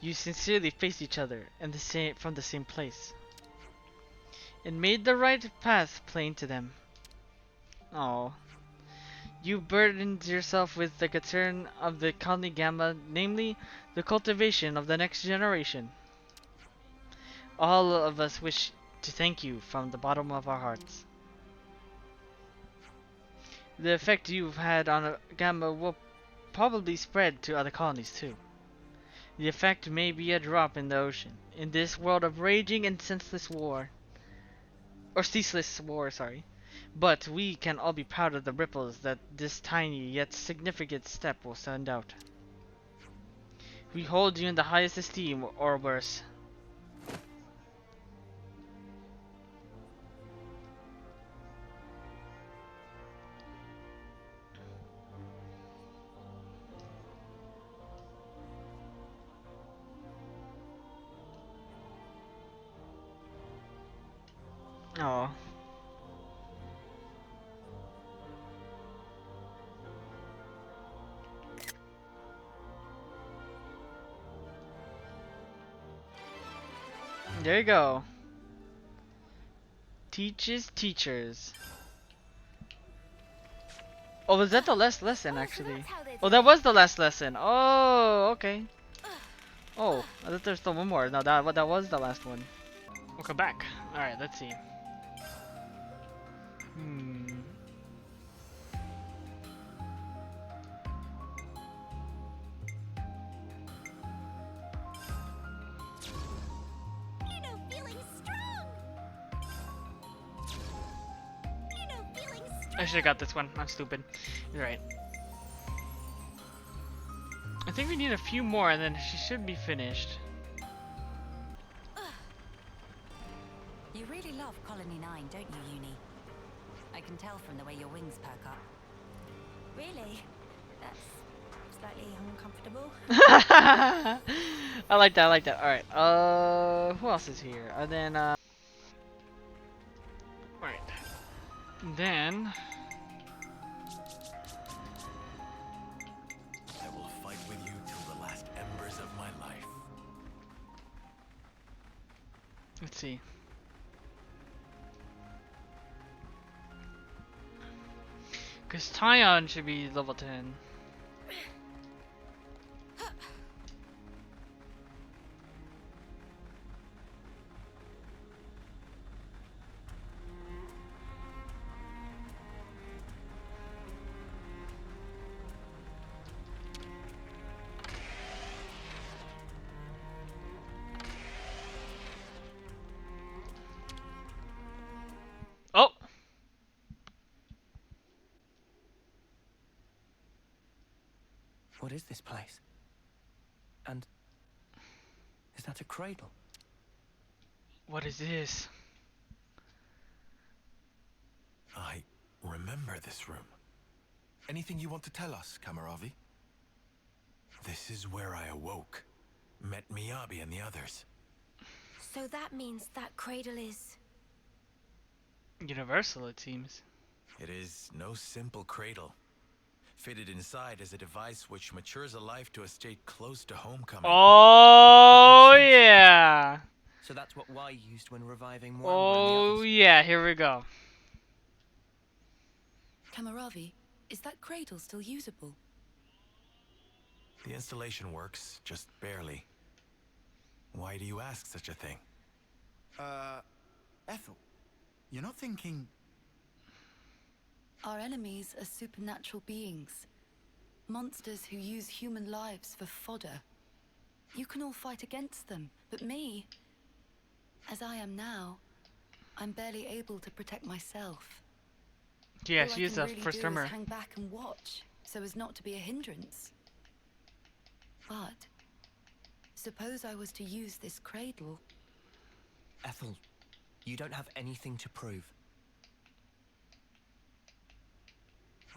You sincerely faced each other from the same place. And made the right path plain to them. Oh. You burdened yourself with the concern of the Colony Gamma, namely, the cultivation of the next generation. All of us wish to thank you from the bottom of our hearts. The effect you've had on Gamma will probably spread to other colonies too. The effect may be a drop in the ocean. In this world of raging and senseless war. Or ceaseless war, sorry. But we can all be proud of the ripples that this tiny yet significant step will send out. We hold you in the highest esteem, or worse. Oh. There you go. Teaches teachers. Oh, was that the last lesson actually? Oh, that was the last lesson. Oh, okay. Oh, I thought there's still one more. No, that was the last one. Welcome back. All right, let's see. You know, feeling strong. You know, feeling strong. I should have got this one. I'm stupid. You're right. I think we need a few more, and then she should be finished. You really love Colony 9, don't you, Uni? I can tell from the way your wings perk up. Really? That's slightly uncomfortable. I like that. I like that. All right. Who else is here? And then right. Then. I will fight with you till the last embers of my life. Let's see. Because Tyon should be level 10. Oh! What is this place? And is that a cradle? What is this? I remember this room. Anything you want to tell us, Kamaravi? This is where I awoke. Met Miyabi and the others. So that means that cradle is... Universal, it seems. It is no simple cradle. Fitted inside is a device which matures a life to a state close to homecoming. Oh, yeah! So that's what Y used when reviving Mwamba Oh, and the others. yeah, here we go. Kamaravi, is that cradle still usable? The installation works, just barely. Why do you ask such a thing? Ethel, you're not thinking... Our enemies are supernatural beings. Monsters who use human lives for fodder. You can all fight against them, but me, as I am now, I'm barely able to protect myself. Yeah, All she I is can a really first do timer. is hang back and watch, so as not to be a hindrance. But suppose I was to use this cradle. Ethel, you don't have anything to prove.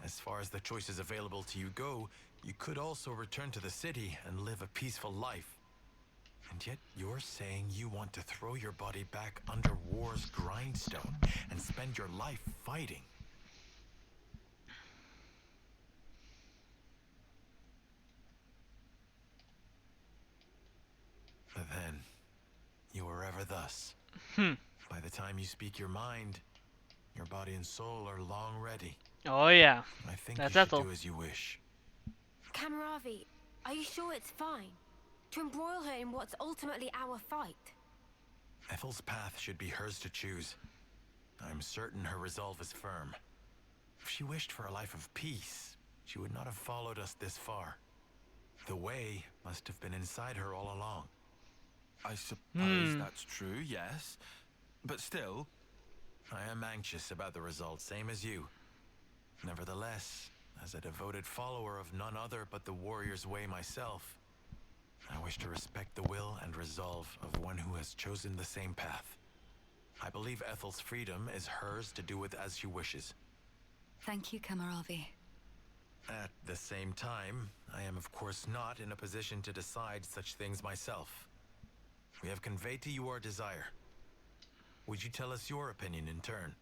As far as the choices available to you go, you could also return to the city and live a peaceful life. And yet you're saying you want to throw your body back under war's grindstone and spend your life fighting. But then, you were ever thus. By the time you speak your mind, your body and soul are long ready. Oh, yeah. I think That's you should Ethel. do as you wish. Kamaravi, are you sure it's fine? To embroil her in what's ultimately our fight? Ethel's path should be hers to choose. I'm certain her resolve is firm. If she wished for a life of peace, she would not have followed us this far. The way must have been inside her all along. I suppose that's true, yes. But still, I am anxious about the results, same as you. Nevertheless, as a devoted follower of none other but the warrior's way myself, I wish to respect the will and resolve of one who has chosen the same path. I believe Ethel's freedom is hers to do with as she wishes. Thank you, Kamaravi. At the same time, I am of course not in a position to decide such things myself. We have conveyed to you our desire. Would you tell us your opinion in turn?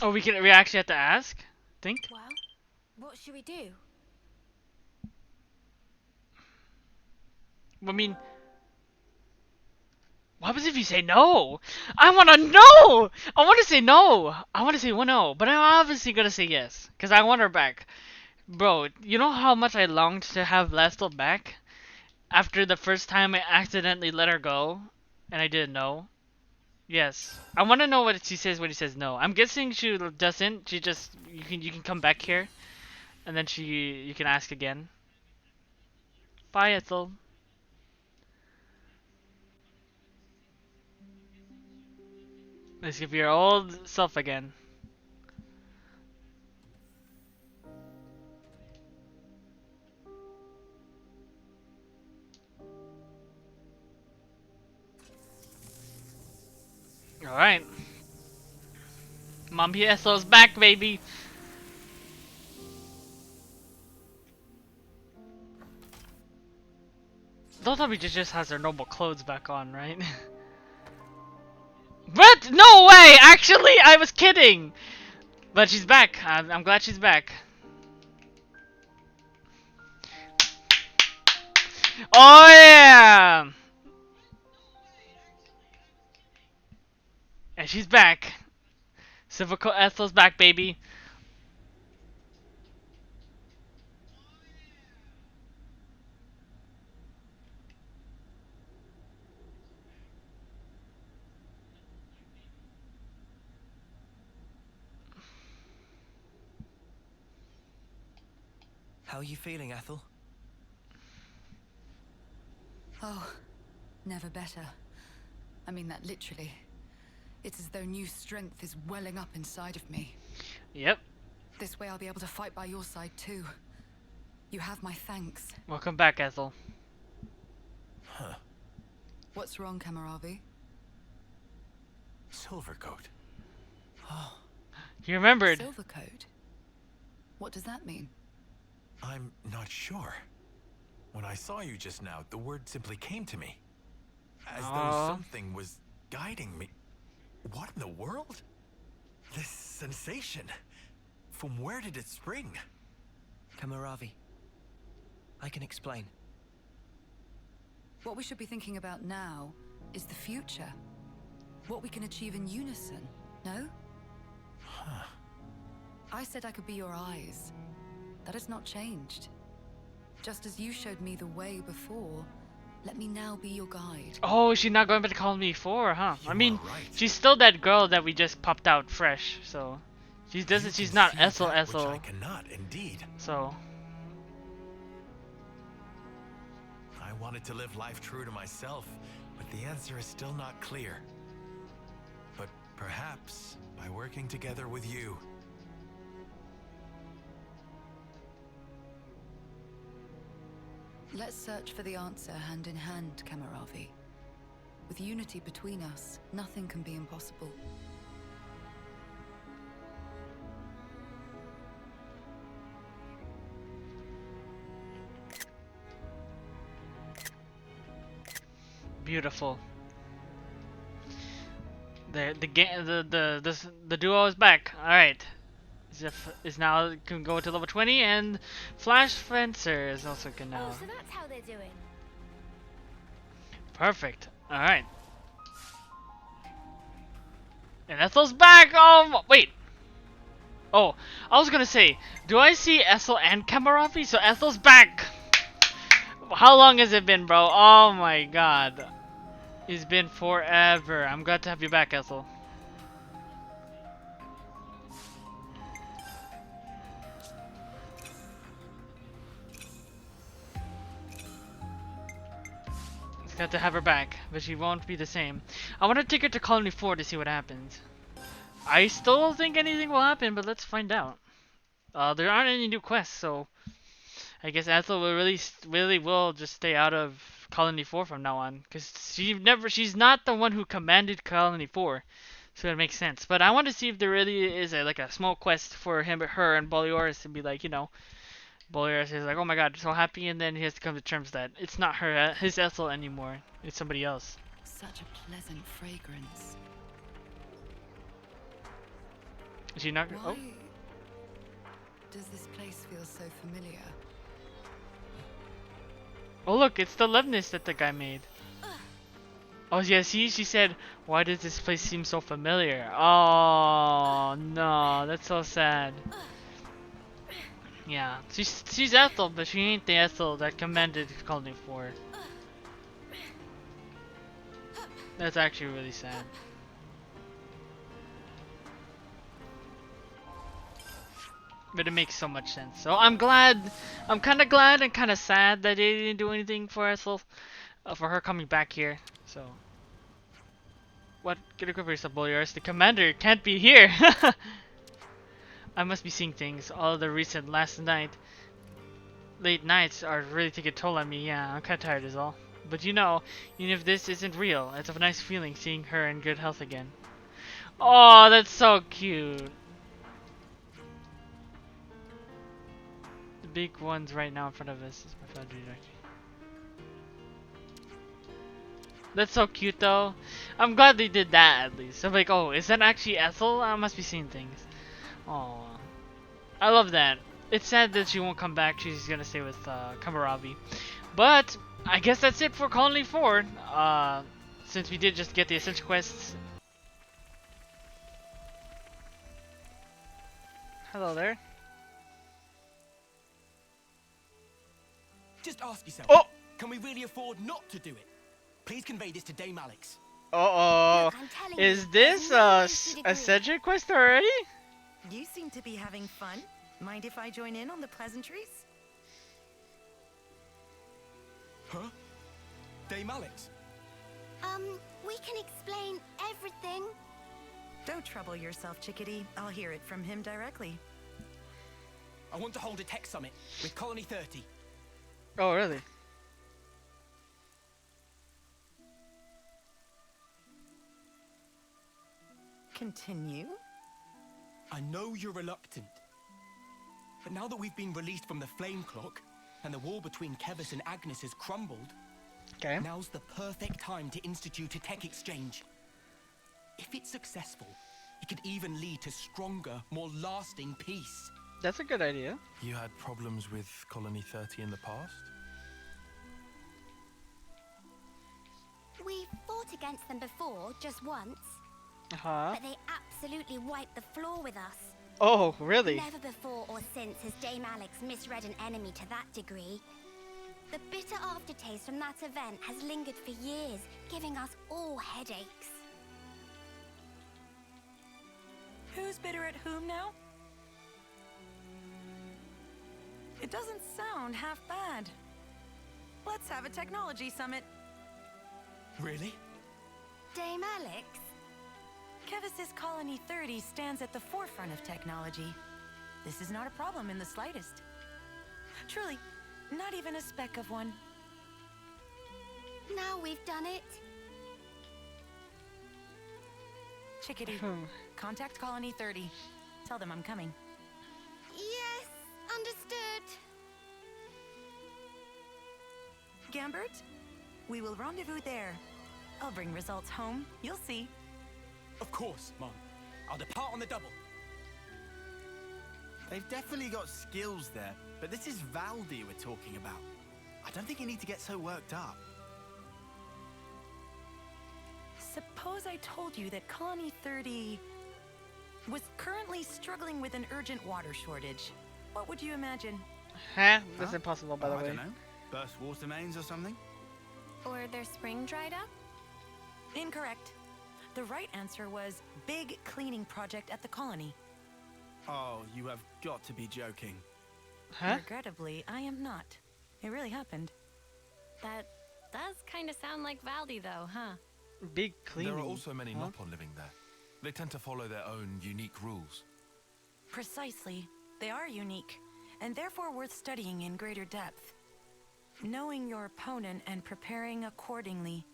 Oh, we actually have to ask? Think? Well, what should we do? I mean, what happens if you say no? I want to know! I want to say no! I want to say no, but I'm obviously going to say yes. Because I want her back. Bro, you know how much I longed to have Lestal back? After the first time I accidentally let her go, and I didn't know. Yes, I want to know what she says when he says no. I'm guessing she doesn't. She just you can come back here, and then you can ask again. Bye, Ethel. Let's give your old self again. Alright. Mommy Ethel's back, baby! Don't tell me she just has her normal clothes back on, right? But no way! Actually, I was kidding! But she's back. I'm glad she's back. Oh yeah! And she's back. Silver Ethel's back, baby. How are you feeling, Ethel? Oh, never better. I mean that literally. It's as though new strength is welling up inside of me. Yep. This way I'll be able to fight by your side too. You have my thanks. Welcome back, Ethel. Huh. What's wrong, Kamaravi? Silvercoat. Oh. You remembered. Silvercoat? What does that mean? I'm not sure. When I saw you just now, the word simply came to me. As though something was guiding me. What in the world? This sensation. From where did it spring? Kamaravi. I can explain. What we should be thinking about now is the future. What we can achieve in unison, no? Huh. I said I could be your eyes. That has not changed. Just as you showed me the way before, let me now be your guide. Oh, she's not going back to call me before, huh? You I mean, right. she's still that girl that we just popped out fresh, so she's not Ethel. Which I cannot, indeed. So I wanted to live life true to myself, but the answer is still not clear. But perhaps by working together with you. Let's search for the answer hand in hand, Kamaravi. With unity between us, nothing can be impossible. beautiful. The duo is back. All right. Is now can go to level 20, and Flash Fencer is also good now. Oh, so that's how they're doing. Perfect. All right. And Ethel's back. Oh wait. Oh, I was gonna say, do I see Ethel and Kamaravi? So Ethel's back. How long has it been, bro? Oh my God. It's been forever. I'm glad to have you back, Ethel. Got to have her back, but she won't be the same. I want to take her to Colony 4 to see what happens. I still don't think anything will happen, but let's find out. There aren't any new quests, so I guess Ethel will really will just stay out of Colony 4 from now on, because she's not the one who commanded Colony 4, so it makes sense. But I want to see if there really is like a small quest for her and Bolioris to be like, you know, Bolioris is like, oh my god, so happy, and then he has to come to terms that it's not his Ethel anymore, it's somebody else. Such a pleasant fragrance. Is she not? Why Oh, does this place feel so familiar? oh look, it's the Levnis that the guy made. Oh yeah, see, she said, why does this place seem so familiar? Oh no, that's so sad. Yeah, she's Ethel, but she ain't the Ethel that commanded Colony 4. That's actually really sad. But it makes so much sense. So I'm kind of glad and kind of sad that they didn't do anything for Ethel, for her coming back here. So, what? Get a grip of yourself, Bolioris. The commander can't be here. I must be seeing things. All the recent late nights are really taking a toll on me. Yeah, I'm kind of tired is all. But you know, even if this isn't real, it's a nice feeling seeing her in good health again. Oh, that's so cute. The big ones right now in front of us is my father director. That's so cute though. I'm glad they did that at least. I'm like, oh, is that actually Ethel? I must be seeing things. Oh, I love that. It's sad that she won't come back. She's gonna stay with Kamarabi. But I guess that's it for Colony 4. Since we did just get the Ascension quests. Hello there. Just ask yourself. Oh! Can we really afford not to do it? Please convey this to Dame Alex. Uh-oh. Look, I'm telling you, Is this there's no way she'd agree. Ascension quest already? You seem to be having fun. Mind if I join in on the pleasantries? Huh? Dame Alex? We can explain everything. Don't trouble yourself, chickadee. I'll hear it from him directly. I want to hold a tech summit with Colony 30. Oh, really? Continue. I know you're reluctant. But now that we've been released from the Flame Clock, and the wall between Kevis and Agnes has crumbled, okay, now's the perfect time to institute a tech exchange. If it's successful, it could even lead to stronger, more lasting peace. That's a good idea. You had problems with Colony 30 in the past? We fought against them before, just once. Uh-huh. But they absolutely wiped the floor with us. Oh, really? Never before or since has Dame Alex misread an enemy to that degree. The bitter aftertaste from that event has lingered for years, giving us all headaches. Who's bitter at whom now? It doesn't sound half bad. Let's have a technology summit. Really? Dame Alex? Kevis's Colony 30 stands at the forefront of technology. This is not a problem in the slightest. Truly, not even a speck of one. Now we've done it. Chickadee, contact Colony 30. Tell them I'm coming. Yes, understood. Gambert, we will rendezvous there. I'll bring results home. You'll see. Of course, Mom. I'll depart on the double. They've definitely got skills there, but this is Valdi we're talking about. I don't think you need to get so worked up. Suppose I told you that Colony 30 was currently struggling with an urgent water shortage. What would you imagine? Huh? That's impossible, by the way. I don't know. Burst water mains or something? Or their spring dried up? Incorrect. The right answer was big cleaning project at the colony. Oh, you have got to be joking. Huh? Regrettably, I am not. It really happened. That Does kind of sound like Valdi, though, huh? Big cleaning. There are also many huh? Nopon living there. They tend to follow their own unique rules. Precisely. They are unique, and therefore worth studying in greater depth. Knowing your opponent and preparing accordingly,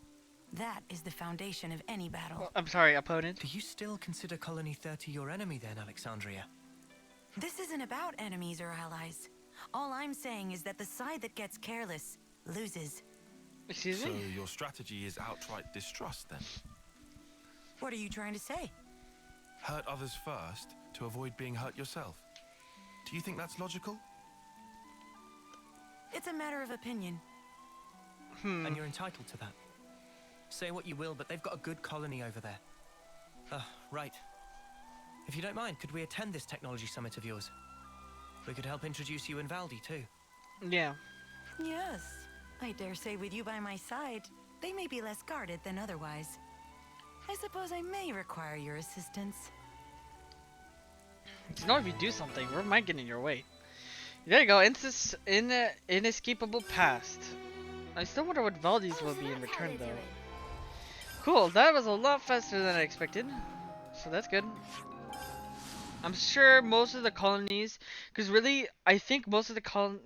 that is the foundation of any battle. Oh, I'm sorry, opponent. Do you still consider Colony 30 your enemy then, Alexandria? This isn't about enemies or allies. All I'm saying is that the side that gets careless loses. Excuse So me? your strategy is outright distrust then? What are you trying to say? Hurt others first to avoid being hurt yourself. Do you think that's logical? It's a matter of opinion. And you're entitled to that. Say what you will, but they've got a good colony over there. Right. If you don't mind, could we attend this technology summit of yours? We could help introduce you and Valdi too. Yeah. Yes. I dare say with you by my side, they may be less guarded than otherwise. I suppose I may require your assistance. You know, if you do something, we might get in your way. There you go, inescapable past. I still wonder what Valdi's will be in return though. Cool, that was a lot faster than I expected. So that's good. I'm sure most of the colonies, because really, I think most of the colonies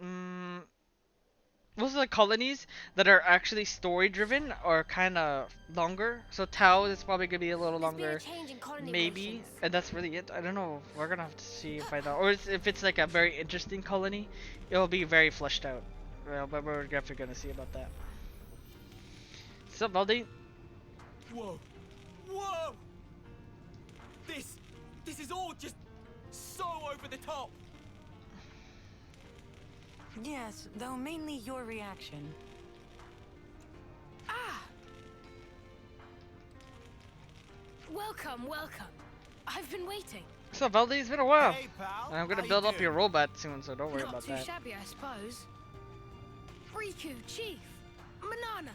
that are actually story driven are kind of longer. So Tau is probably gonna be a little longer, maybe, and that's really it. I don't know. We're gonna have to see if I know, or if it's like a very interesting colony, it'll be very fleshed out. Well, but we're definitely gonna see about that. What's up, Valdi? Whoa! Whoa! This is all just so over the top. Yes, though mainly your reaction. Ah! Welcome, welcome. I've been waiting. What's up, Valdi? It's been a while. Hey, pal. And I'm gonna How build you up your doing? robot soon, so don't worry Not about too that. shabby, I suppose. Riku, Chief, Manana.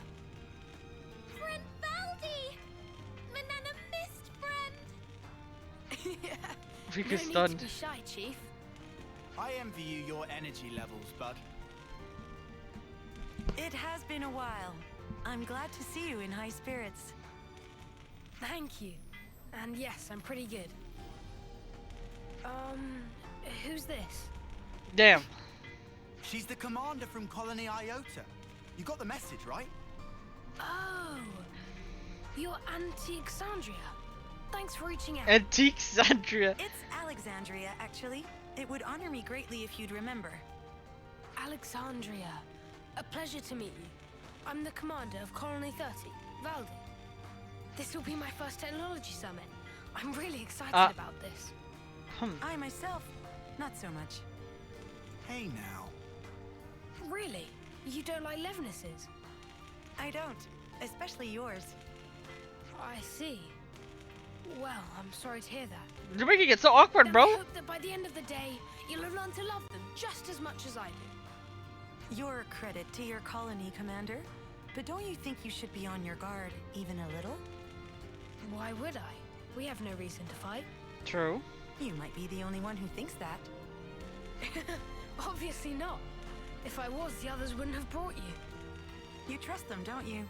Friend Valdi! Manana missed friend! Yeah. Riku's No need to stunned. be shy, Chief. I envy you your energy levels, bud. It has been a while. I'm glad to see you in high spirits. Thank you. And yes, I'm pretty good. Who's this? Damn. She's the commander from Colony Iota. You got the message, right? Oh, you're Alexandria. Thanks for reaching out. Antique Xandria. It's Alexandria, actually. It would honor me greatly if you'd remember. Alexandria, a pleasure to meet you. I'm the commander of Colony 30, Valdi. This will be my first technology summit. I'm really excited about this. I myself, not so much. Hey now. Really? You don't like Levinuses? I don't, especially yours. I see. Well, I'm sorry to hear that. You're making it so awkward, Then bro. I hope that by the end of the day, you'll have learned to love them just as much as I do. You're a credit to your colony, Commander. But don't you think you should be on your guard even a little? Why would I? We have no reason to fight. True. You might be the only one who thinks that. Obviously not. If I was, the others wouldn't have brought you. You trust them, don't you?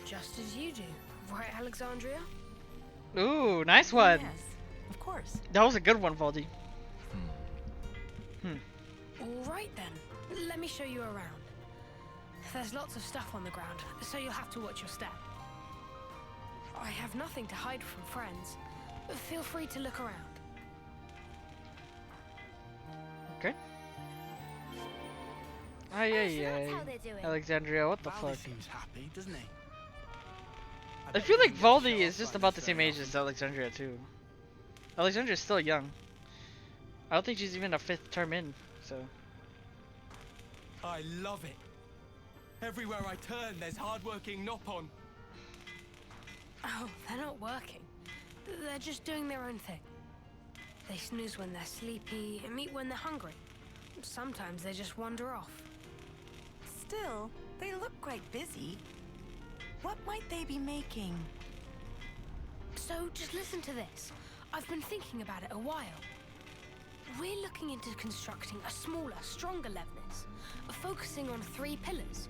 Just as you do. Right, Alexandria? Ooh, nice one. Yes, of course. That was a good one, Valdi. All right then. Let me show you around. There's lots of stuff on the ground, so you'll have to watch your step. I have nothing to hide from friends. Feel free to look around. Okay. Ay, ay, ay. how they're doing. Alexandria, what the Valdi fuck? seems happy, doesn't he? I feel like Valdi is just about the same age as Alexandria too. Alexandria is still young. I don't think she's even a 5th term in, so. I love it. Everywhere I turn, there's hardworking Nopon. Oh, they're not working. They're just doing their own thing. They snooze when they're sleepy and eat when they're hungry. Sometimes they just wander off. Still, they look quite busy. What might they be making? So just listen to this. I've been thinking about it a while. We're looking into constructing a smaller, stronger Levinas, focusing on 3 pillars.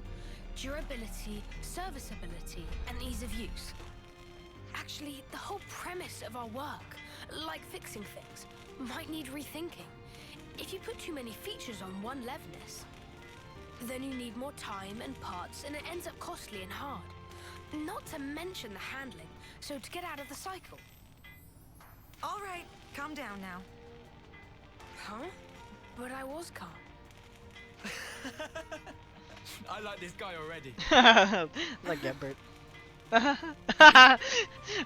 durability, serviceability, and ease of use. Actually, the whole premise of our work, like fixing things, might need rethinking. If you put too many features on one Levness, then you need more time and parts, and it ends up costly and hard. Not to mention the handling, so to get out of the cycle. All right, calm down now. Huh? But I was calm. I like this guy already. Like Gambert. I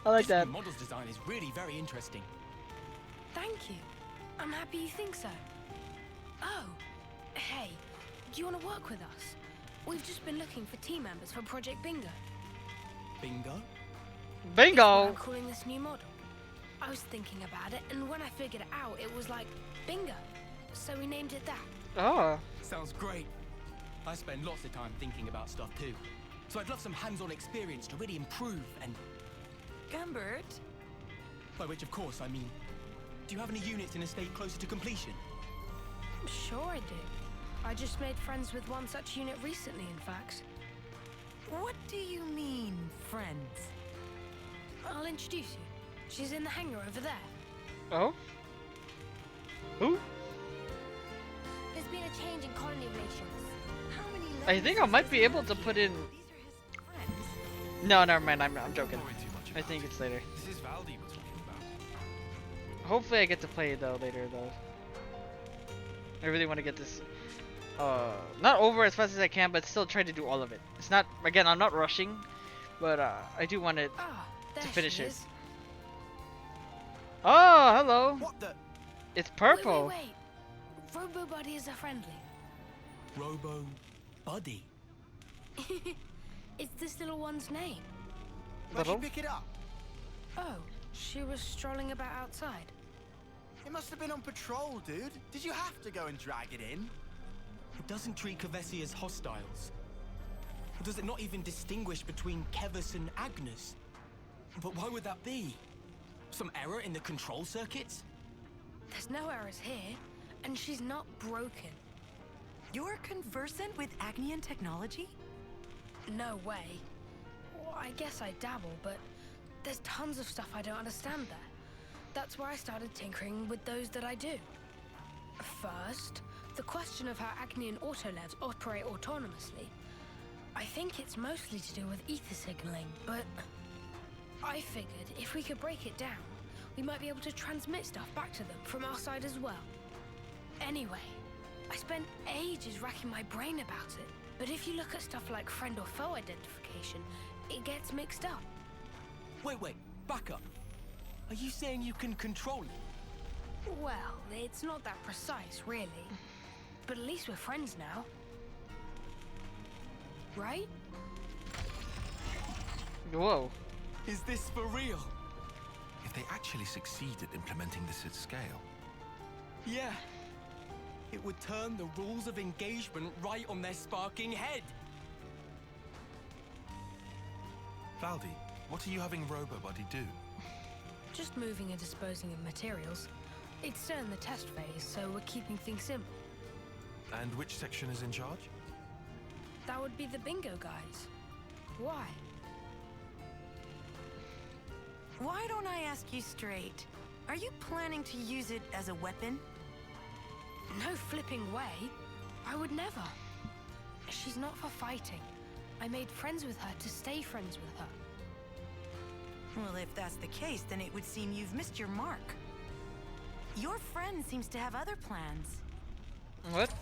like that. This model's design is really very interesting. Thank you. I'm happy you think so. Oh, hey, do you want to work with us? We've just been looking for team members for Project Bingo. Bingo? That's what I'm calling this new model. I was thinking about it, and when I figured it out, it was like bingo. So we named it that. Oh. Sounds great. I spend lots of time thinking about stuff too. So I'd love some hands-on experience to really improve and... Gumbert? By which, of course, I mean... Do you have any units in a state closer to completion? Sure I do. I just made friends with one such unit recently, in fact. What do you mean, friends? I'll introduce you. She's in the hangar over there. Oh? Who? There's been a change in colony relations. How many I think I might be able to put in... No, never mind. I'm joking. I think it's later. This is Valdi we're talking about. Hopefully I get to play it though later though. I really want to get this not over as fast as I can, but still try to do all of it. It's not, again, I'm not rushing, but I do want it to finish it. Oh, hello. What the? It's purple. Wait. Robo Buddy is a friendly. Robo Buddy. It's this little one's name. Where'd you pick it up? Oh, she was strolling about outside. It must have been on patrol, dude. Did you have to go and drag it in? It doesn't treat Kevesi as hostiles. Or does it not even distinguish between Kevis and Agnes? But why would that be? Some error in the control circuits? There's no errors here, and she's not broken. You're conversant with Agnian technology? No way. Well, I guess I dabble, but there's tons of stuff I don't understand there. That's where I started tinkering with those that I do. First, the question of how Agnian autolevs operate autonomously. I think it's mostly to do with ether signaling, but I figured if we could break it down, we might be able to transmit stuff back to them from our side as well. Anyway, I spent ages racking my brain about it, but if you look at stuff like friend or foe identification, it gets mixed up. Wait, back up. Are you saying you can control it? Well, it's not that precise, really. But at least we're friends now. Right? Whoa. Is this for real? If they actually succeed at implementing this at scale. Yeah. It would turn the rules of engagement right on their sparking head. Valdi, what are you having Robo Buddy do? Just moving and disposing of materials. It's still in the test phase, so we're keeping things simple. And which section is in charge? That would be the bingo guys. Why? Why don't I ask you straight? Are you planning to use it as a weapon? No flipping way. I would never. She's not for fighting. I made friends with her to stay friends with her. Well, if that's the case, then it would seem you've missed your mark. Your friend seems to have other plans. What?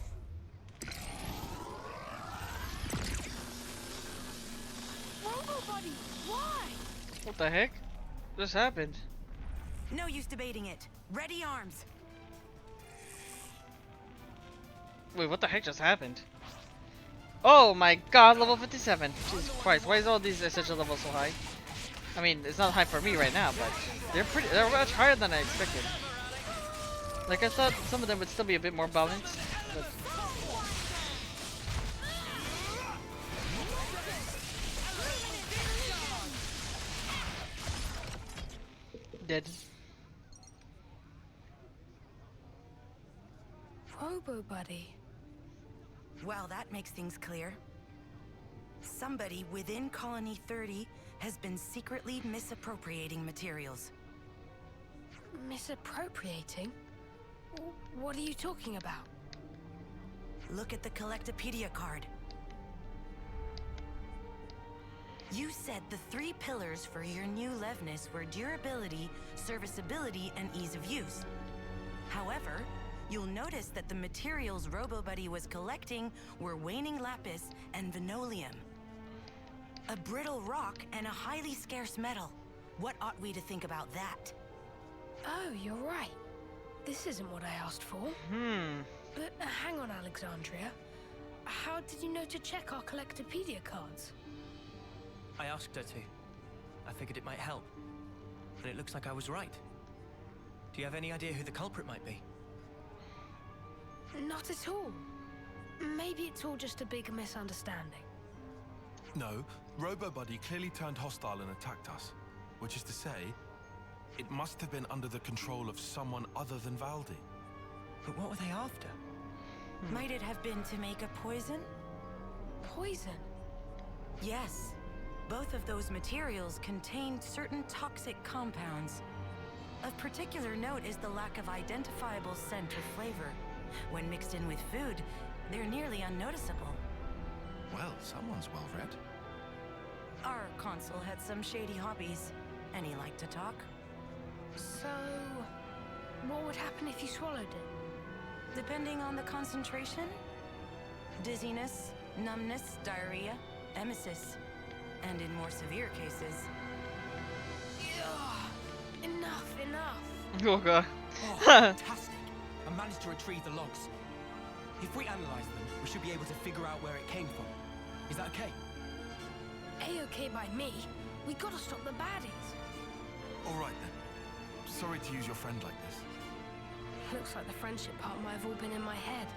Robo Buddy, why? What the heck? Just happened? No use debating it. Ready arms. Wait, what the heck just happened? Oh my god, level 57. Jesus Christ, why is all these essential levels so high? I mean, it's not high for me right now, but they're much higher than I expected. Like, I thought some of them would still be a bit more balanced, but... Dead. Robo Buddy. Well, that makes things clear. Somebody within Colony 30 has been secretly misappropriating materials. Misappropriating? What are you talking about? Look at the Collectopedia card. You said the 3 pillars for your new Levnis were durability, serviceability, and ease of use. However, you'll notice that the materials RoboBuddy was collecting were waning lapis and venolium. A brittle rock and a highly scarce metal. What ought we to think about that? Oh, you're right. This isn't what I asked for. But hang on, Alexandria. How did you know to check our Collectopedia cards? I asked her to. I figured it might help. And it looks like I was right. Do you have any idea who the culprit might be? Not at all. Maybe it's all just a big misunderstanding. No, RoboBuddy clearly turned hostile and attacked us. Which is to say, it must have been under the control of someone other than Valdi. But what were they after? Might it have been to make a poison? Poison? Yes. Both of those materials contained certain toxic compounds. Of particular note is the lack of identifiable scent or flavor. When mixed in with food, they're nearly unnoticeable. Well, someone's well read. Our consul had some shady hobbies, and he liked to talk. So, what would happen if you swallowed it? Depending on the concentration, dizziness, numbness, diarrhea, emesis, and in more severe cases... Ugh, enough. Oh god. Oh, fantastic! I managed to retrieve the logs. If we analyze them, we should be able to figure out where it came from. Is that okay? A-okay by me. We gotta stop the baddies. All right then. Sorry to use your friend like this. Looks like the friendship part might have all been in my head.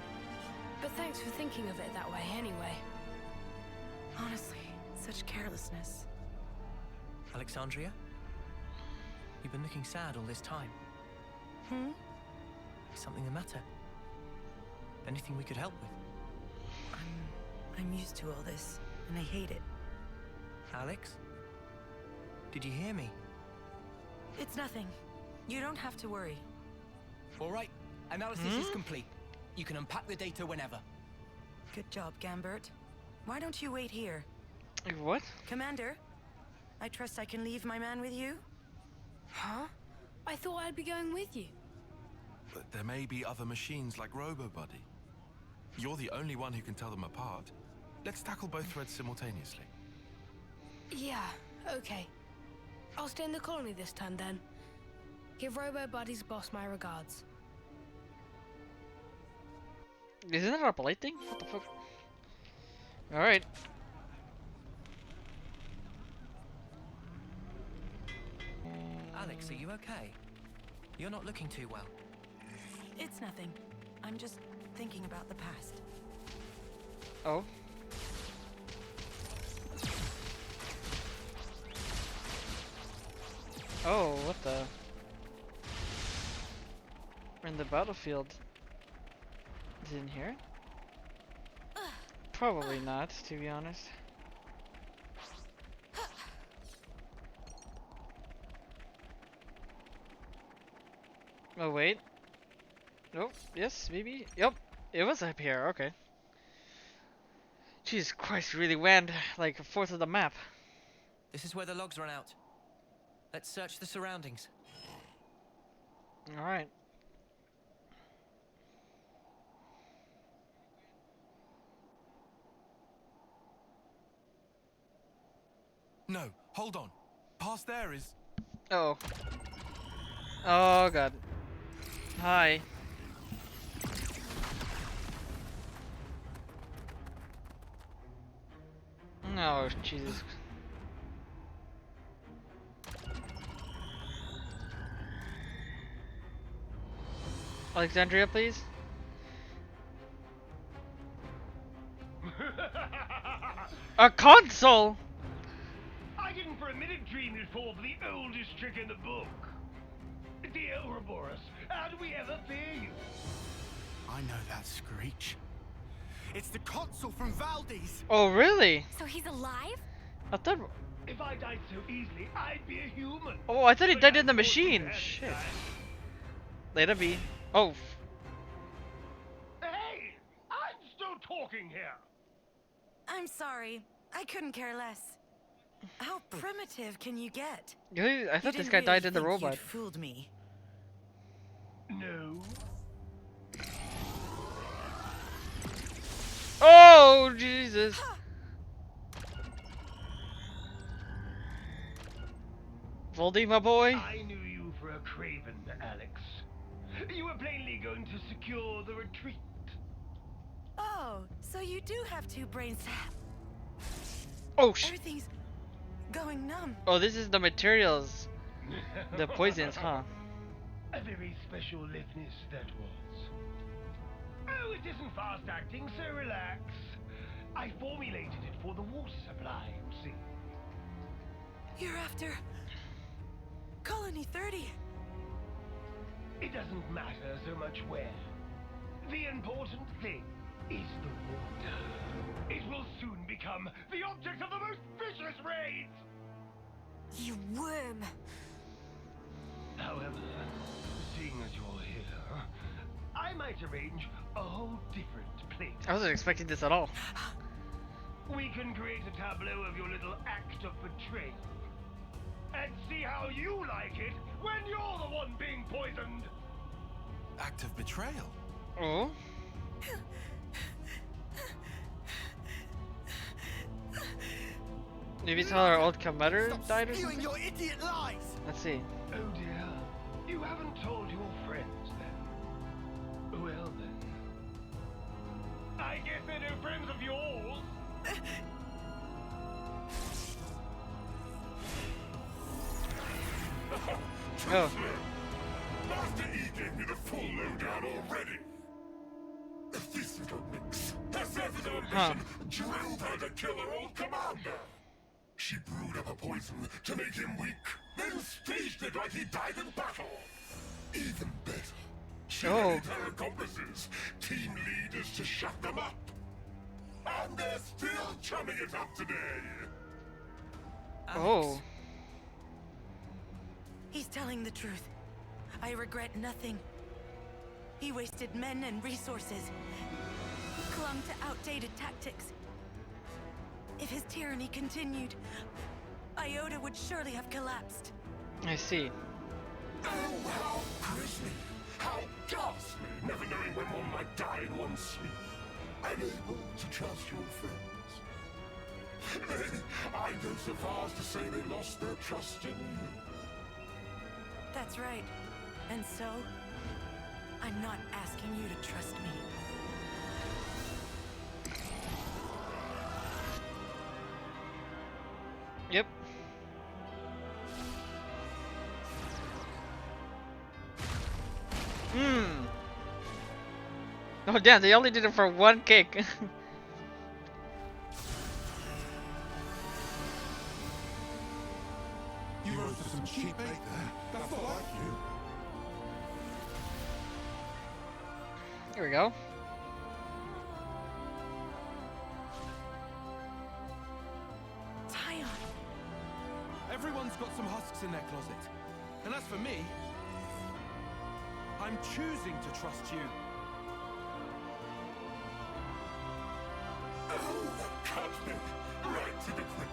But thanks for thinking of it that way anyway. Honestly, such carelessness. Alexandria? You've been looking sad all this time. Is something the matter? Anything we could help with? I'm used to all this, and I hate it. Alex? Did you hear me? It's nothing. You don't have to worry. All right, analysis is complete. You can unpack the data whenever. Good job, Gambert. Why don't you wait here? What? Commander, I trust I can leave my man with you? Huh? I thought I'd be going with you. But there may be other machines like RoboBuddy. You're the only one who can tell them apart. Let's tackle both threads simultaneously. Yeah, okay. I'll stay in the colony this time then. Give RoboBuddy's boss my regards. Isn't that a polite thing? What the fuck? Alright. Alex, are you okay? You're not looking too well. It's nothing. I'm just thinking about the past. Oh. Oh, what the? We're in the battlefield. Is it in here? Probably not, to be honest. Oh, wait. Nope. Yes, maybe. Yep. It was up here. Okay. Jesus Christ, really went like a fourth of the map. This is where the logs run out. Let's search the surroundings. Alright. No, hold on. Past there is... Oh. Oh god. Hi. Oh, Jesus. Alexandria, please. A console! I didn't for a minute dream you'd fall for the oldest trick in the book. Dear Ouroboros, how do we ever fear you? I know that screech. It's the consul from Valdez. Oh, really? So he's alive? I thought. If I died so easily, I'd be a human. Oh, I thought he But died in the unfortunately, machine. at Shit. time- Let it be. Oh. Hey! I'm still talking here! I'm sorry. I couldn't care less. How primitive can you get? Really? I You thought this didn't guy really died in the think robot. you'd fooled me. No. Oh, Jesus. Voldy, my boy. I knew you for a craven, Alex. You were plainly going to secure the retreat. Oh, so you do have two brains. Oh, Everything's going numb. Oh, this is the materials. The poisons, huh? A very special liveness that was. Oh, it isn't fast acting, so relax. I formulated it for the water supply, you see. You're after Colony 30. It doesn't matter so much where. The important thing is the water. It will soon become the object of the most vicious raids! You worm. However, seeing as you're here, I might arrange a whole different place. I wasn't expecting this at all. We can create a tableau of your little act of betrayal. And see how you like it when you're the one being poisoned! Act of betrayal? Oh? Maybe it's how our old commander died or something? Your idiot lies! Let's see. Oh dear, you haven't told your friends then. Well then. I guess they're no friends of yours. Oh. Master E gave me the full lowdown already. This little minx has served her mission, drilled her to kill her old commander. She brewed up a poison to make him weak, then staged it like he died in battle. Even better, she made her accomplices, team leaders to shut them up. And they're still chumming it up today. Oh. He's telling the truth. I regret nothing. He wasted men and resources, clung to outdated tactics. If his tyranny continued, Iota would surely have collapsed. I see. Oh, how grisly! How ghastly! Never knowing when one might die in one's sleep. Unable to trust your friends. I go so far as to say they lost their trust in you. That's right. And so, I'm not asking you to trust me. Yep. Oh damn, they only did it for one kick. You rose to some cheap bait there. That's not like you. Here we go. Tyon. Everyone's got some husks in their closet. And as for me, I'm choosing to trust you. Oh, cut me right to the quick.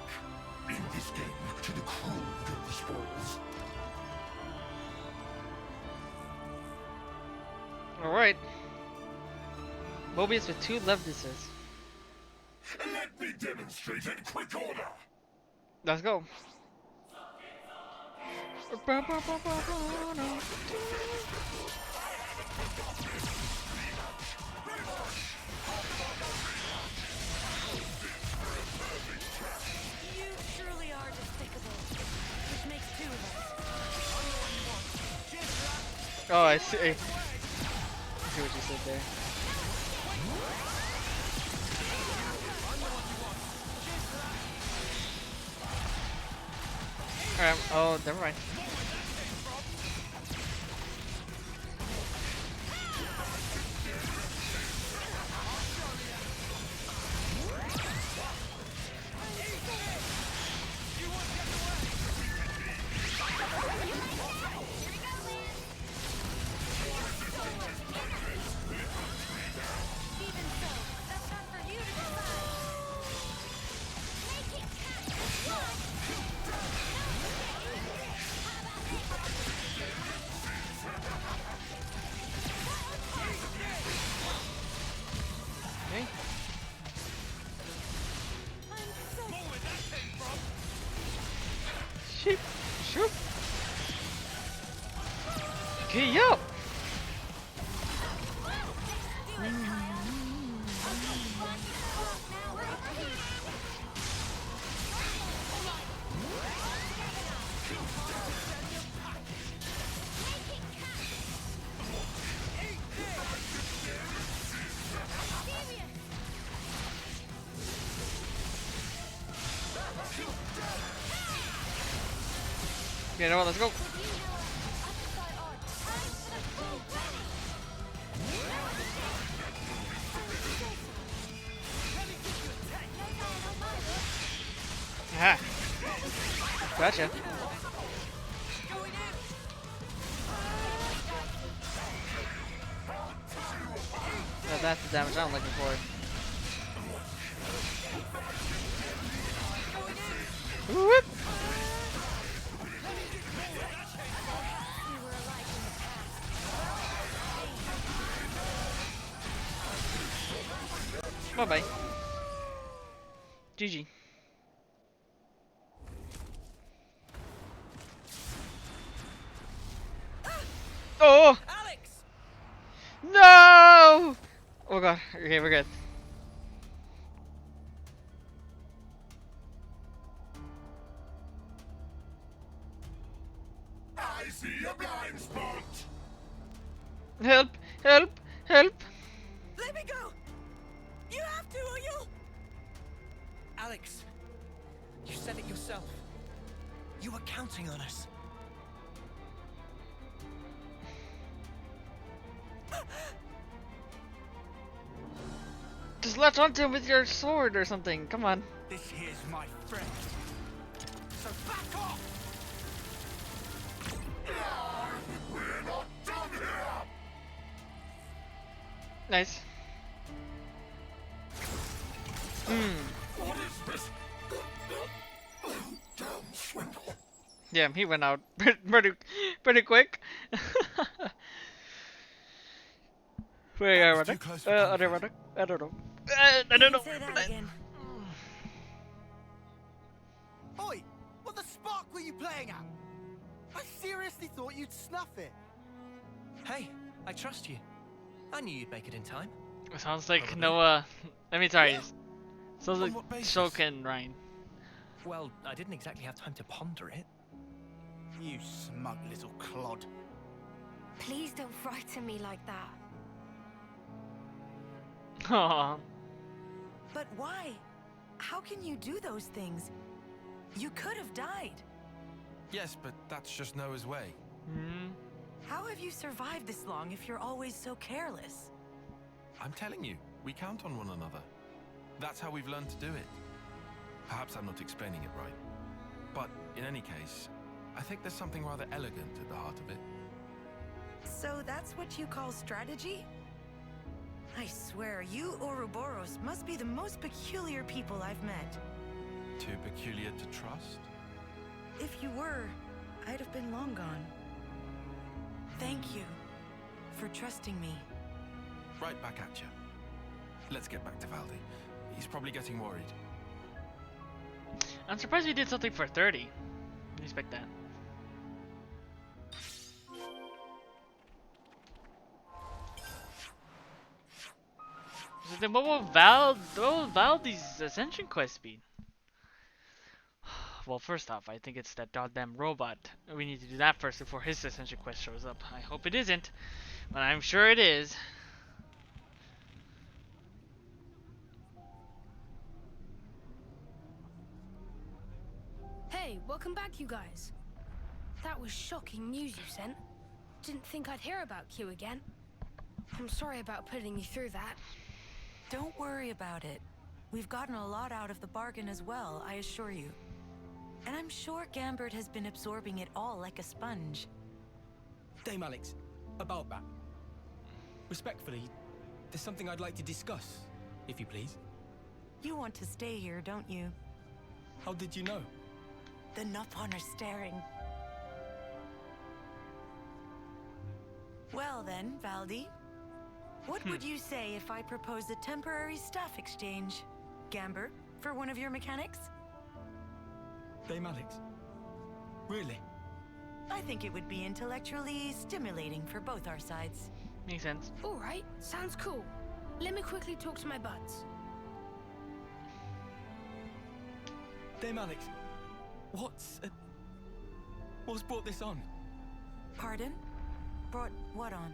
In this game, to the cruel get the spoils. Alright. Mobius with 2 leftises. Let me demonstrate in quick order. Let's go. You truly are despicable, which makes two of us. Oh, I see. I see what you said there. Alright, oh, never mind. Shoop. Shoop. Okay, yo. Okay, no, let's go. Ah. Gotcha. Oh, that's the damage I'm looking for. Whoop. Bye bye. GG. Oh! Alex! No! Oh god. Okay, we're good. I see a blind spot. Help! Help! Help! Let me go! You have to, or you'll... Alex, you said it yourself. You were counting on us. Just latch onto him with your sword or something. Come on. This here's my friend. So back off! We're not done here. Nice. What is this? Damn swindle. Yeah, he went out pretty quick. Where are Too close for I don't comfort. know. I don't know. I don't know. Say that again. Oi! What the spark were you playing at? I seriously thought you'd snuff it. Hey, I trust you. I knew you'd make it in time. It sounds like Probably. Noah. I mean, sorry. Sounds On like what basis? Shoka and Ryan. Well, I didn't exactly have time to ponder it. You smug little clod. Please don't frighten me like that. Aww. But why? How can you do those things? You could have died. Yes, but that's just Noah's way. How have you survived this long if you're always so careless? I'm telling you, we count on one another. That's how we've learned to do it. Perhaps I'm not explaining it right. But in any case, I think there's something rather elegant at the heart of it. So that's what you call strategy? I swear, you Ouroboros must be the most peculiar people I've met. Too peculiar to trust? If you were, I'd have been long gone. Thank you for trusting me. Right back at you. Let's get back to Valdi. He's probably getting worried. I'm surprised we did something for 30. Didn't expect that. So then what will Valdi's Ascension quest be? Well, first off, I think it's that goddamn robot. We need to do that first before his Ascension quest shows up. I hope it isn't, but I'm sure it is. Hey, welcome back, you guys. That was shocking news you sent. Didn't think I'd hear about Q again. I'm sorry about putting you through that. Don't worry about it. We've gotten a lot out of the bargain as well, I assure you. And I'm sure Gambert has been absorbing it all like a sponge. Dame Alex, about that. Respectfully, there's something I'd like to discuss, if you please. You want to stay here, don't you? How did you know? The Nopon are staring. Well then, Valdi. What would you say if I proposed a temporary staff exchange? Gambert, for one of your mechanics? Dame Alex, Really? I think it would be intellectually stimulating for both our sides. Makes sense. Alright, sounds cool. Let me quickly talk to my buds. Dame Alex, what's brought this on? Pardon? Brought what on?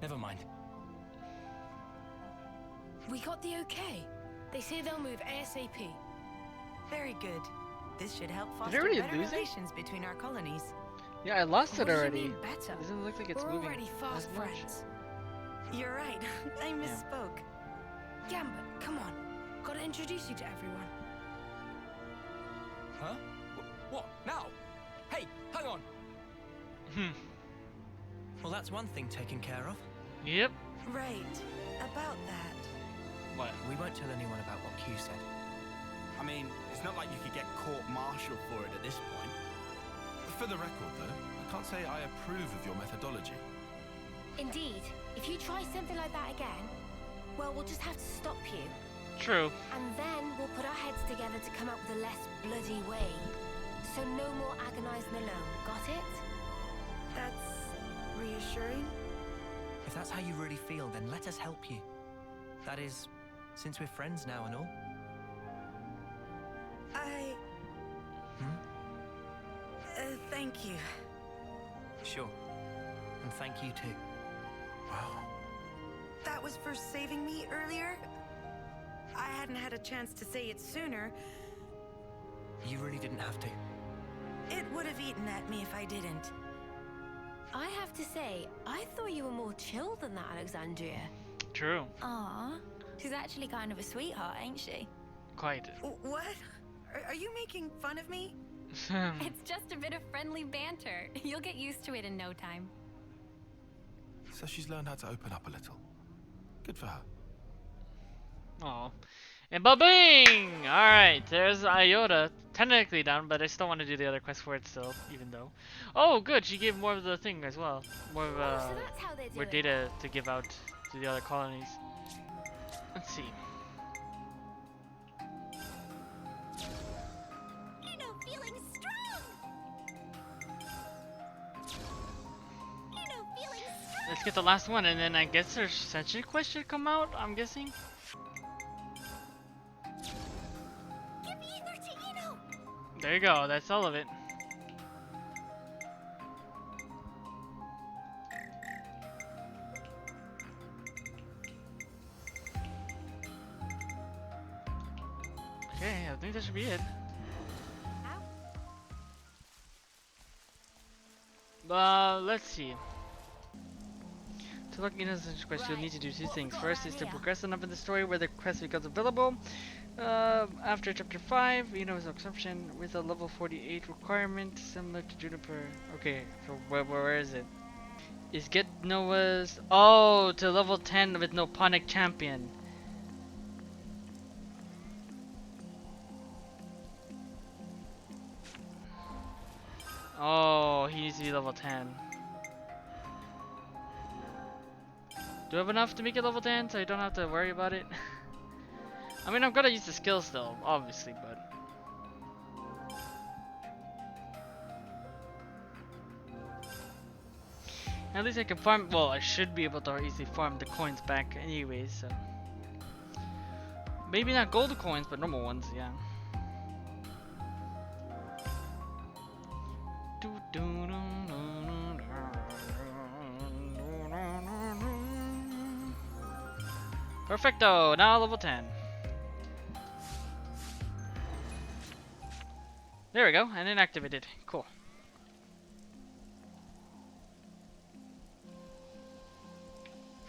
Never mind. We got the okay. They say they'll move ASAP. Very good. This should help Did I foster already better lose it? relations between our colonies. Yeah, I lost it What do you already. mean better? Doesn't look like it's We're moving already fast as much. friends. You're right. I misspoke. Gambit, come on. Gotta introduce you to everyone. Huh? What? Now? Hey, hang on! Well, that's one thing taken care of. Yep. Right. About that. What? We won't tell anyone about what Q said. I mean, it's not like you could get court-martialed for it at this point. For the record, though, I can't say I approve of your methodology. Indeed, if you try something like that again, well, we'll just have to stop you. True. And then we'll put our heads together to come up with a less bloody way. So no more agonizing alone, got it? That's reassuring. If that's how you really feel, then let us help you. That is, since we're friends now and all. Thank you. Sure. And thank you too. Wow. That was for saving me earlier? I hadn't had a chance to say it sooner. You really didn't have to. It would have eaten at me if I didn't. I have to say, I thought you were more chill than that, Alexandria. True. Aw, she's actually kind of a sweetheart, ain't she? Quite. What? Are you making fun of me? It's just a bit of friendly banter. You'll get used to it in no time. So she's learned how to open up a little. Good for her. Oh. And ba-bing! Alright, there's Iota. Technically done, but I still want to do the other quest for it still, even though. Oh, good, she gave more of the thing as well. More of so that's how they do more it. data to give out to the other colonies. Let's see. Feeling strong. Feeling strong. Let's get the last one, and then I guess her Ascension quest should come out, I'm guessing. Give ether to Eno. There you go, that's all of it. Okay, I think that should be it. Let's see. To look in Ascension quest, you'll need to do two things. First is to progress enough in the story where the quest becomes available. After chapter 5, Eno's Ascension with a level 48 requirement similar to Juniper. Okay, so where is it? Is get Noah's... Oh, to level 10 with Noponic Champion. Oh, he needs to be level 10. Do I have enough to make it level 10 so I don't have to worry about it? I mean, I'm gonna use the skill still, obviously, but... At least I can farm... Well, I should be able to easily farm the coins back anyways, so... Maybe not gold coins, but normal ones, yeah. Perfecto! Now level 10. There we go, and then activated. Cool.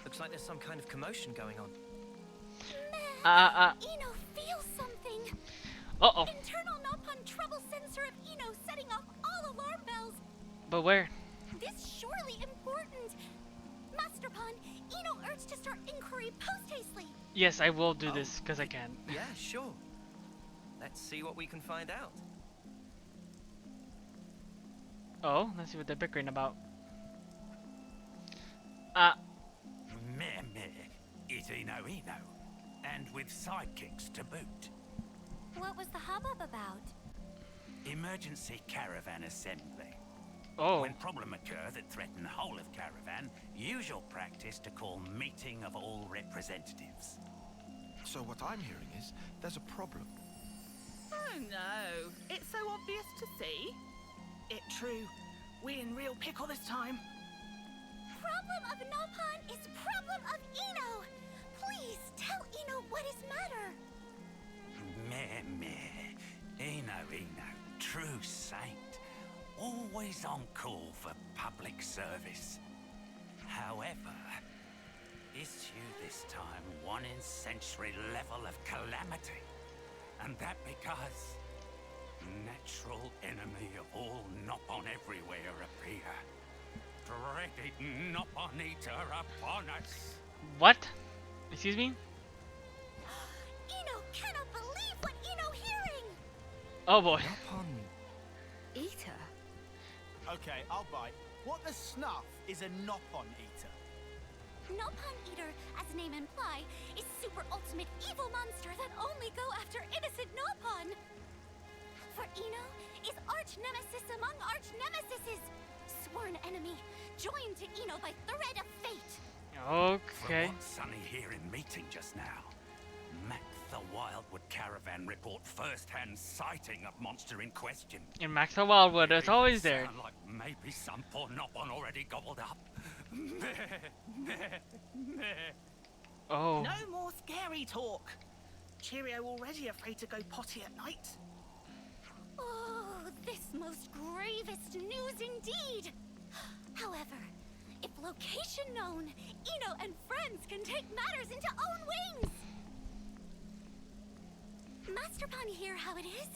Looks like there's some kind of commotion going on. Eno feels something. Uh-oh. Internal Nopon trouble sensor of Eno setting off all alarm bells. But where? This surely important. Master Pon, Eno urged to start inquiry post-hastely. Yes, I will do this, because I can. Yeah, sure. Let's see what we can find out. Oh, let's see what they're bickering about. Meh, it's Eno, and with sidekicks to boot. What was the hubbub about? Emergency caravan assembly. Oh. When problem occur that threaten the whole of caravan, usual practice to call meeting of all representatives. So what I'm hearing is there's a problem. Oh no, it's so obvious to see. It true. We in real pickle this time. Problem of Nopon is problem of Eno. Please tell Eno what is matter. Meh. Eno, true saint. Always on call for public service. However, issue this time 1 in century level of calamity. And that because natural enemy of all Nopon everywhere appear. Dreaded Nopon eater upon us. What? Excuse me? Eno cannot believe what Eno hearing. Oh boy. Nopon Eater? Okay, I'll bite. What the snuff is a Nopon eater? Nopon Eater, as the name imply, is super ultimate evil monster that only go after innocent Nopon. For Eno is arch nemesis among arch nemesises, sworn enemy, joined to Eno by thread of fate. Okay. From what Sonny here in meeting just now, Mac the Wildwood caravan report first-hand sighting of monster in question. And Max the Wildwood, it's always there. Sound like maybe some poor Nopon already gobbled up. Oh. No more scary talk. Cheerio already afraid to go potty at night. Oh, this most gravest news indeed. However, if location known, Eno and friends can take matters into own wings. Master Pon hear how it is.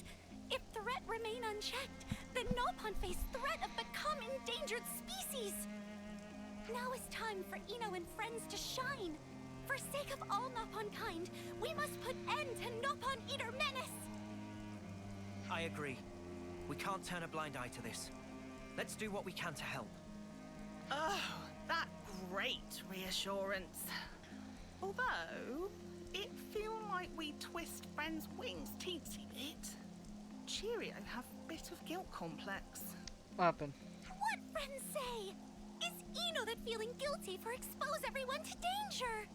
If threat remain unchecked, then Nopon face threat of become endangered species. Now is time for Eno and friends to shine. For sake of all Nopon kind, we must put end to Nopon Eater menace. I agree. We can't turn a blind eye to this. Let's do what we can to help. Oh, that great reassurance. Although, it feel like we twist friends' wings teensy bit. Cheerio have bit of guilt complex. What happened? What friends say? Is Eno that feeling guilty for expose everyone to danger?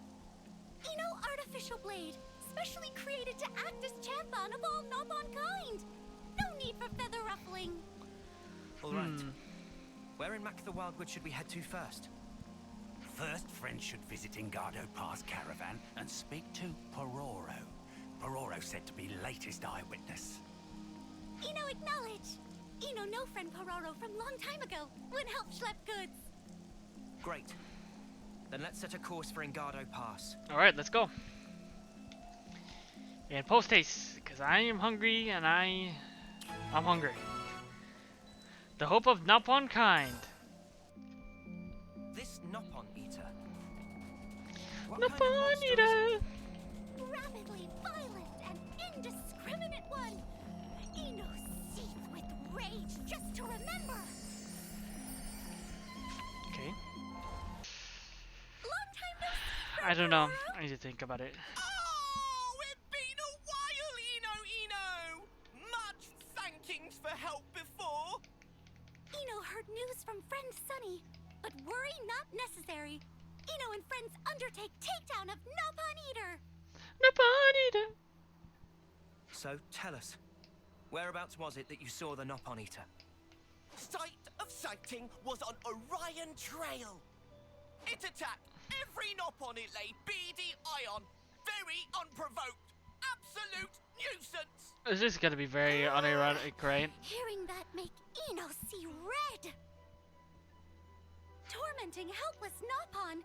Eno artificial blade, specially created to act as champion of all Nopon kind. No need for feather ruffling. All right. Where in Mac the Wildwood should we head to first? First, friends should visit Ingado Pass caravan and speak to Pororo. Pororo said to be latest eyewitness. Eno acknowledge. Eno know friend Pororo from long time ago when help schlep goods. Great. Then let's set a course for Ingado Pass. Alright, let's go. And post haste, because I am hungry and I'm hungry. The hope of Nopon kind. This Nopon Eater. Nopon Eater! Rapidly violent and indiscriminate one. Eno seethe with rage just to remember. Okay. Long time no see. I don't know. I need to think about it. Oh, it's been a while, Eno. Much thankings for help before. Eno heard news from friend Sunny, but worry not necessary. Eno and friends undertake takedown of Nopon Eater. Nopon Eater! So, tell us, whereabouts was it that you saw the Nopon Eater? Site of sighting was on Orion Trail. It attacked every Nopon it laid beady eye on. Very unprovoked. Absolute nuisance. This is gonna be very unironic, right? Hearing that make Eno see red. Tormenting helpless Nopon.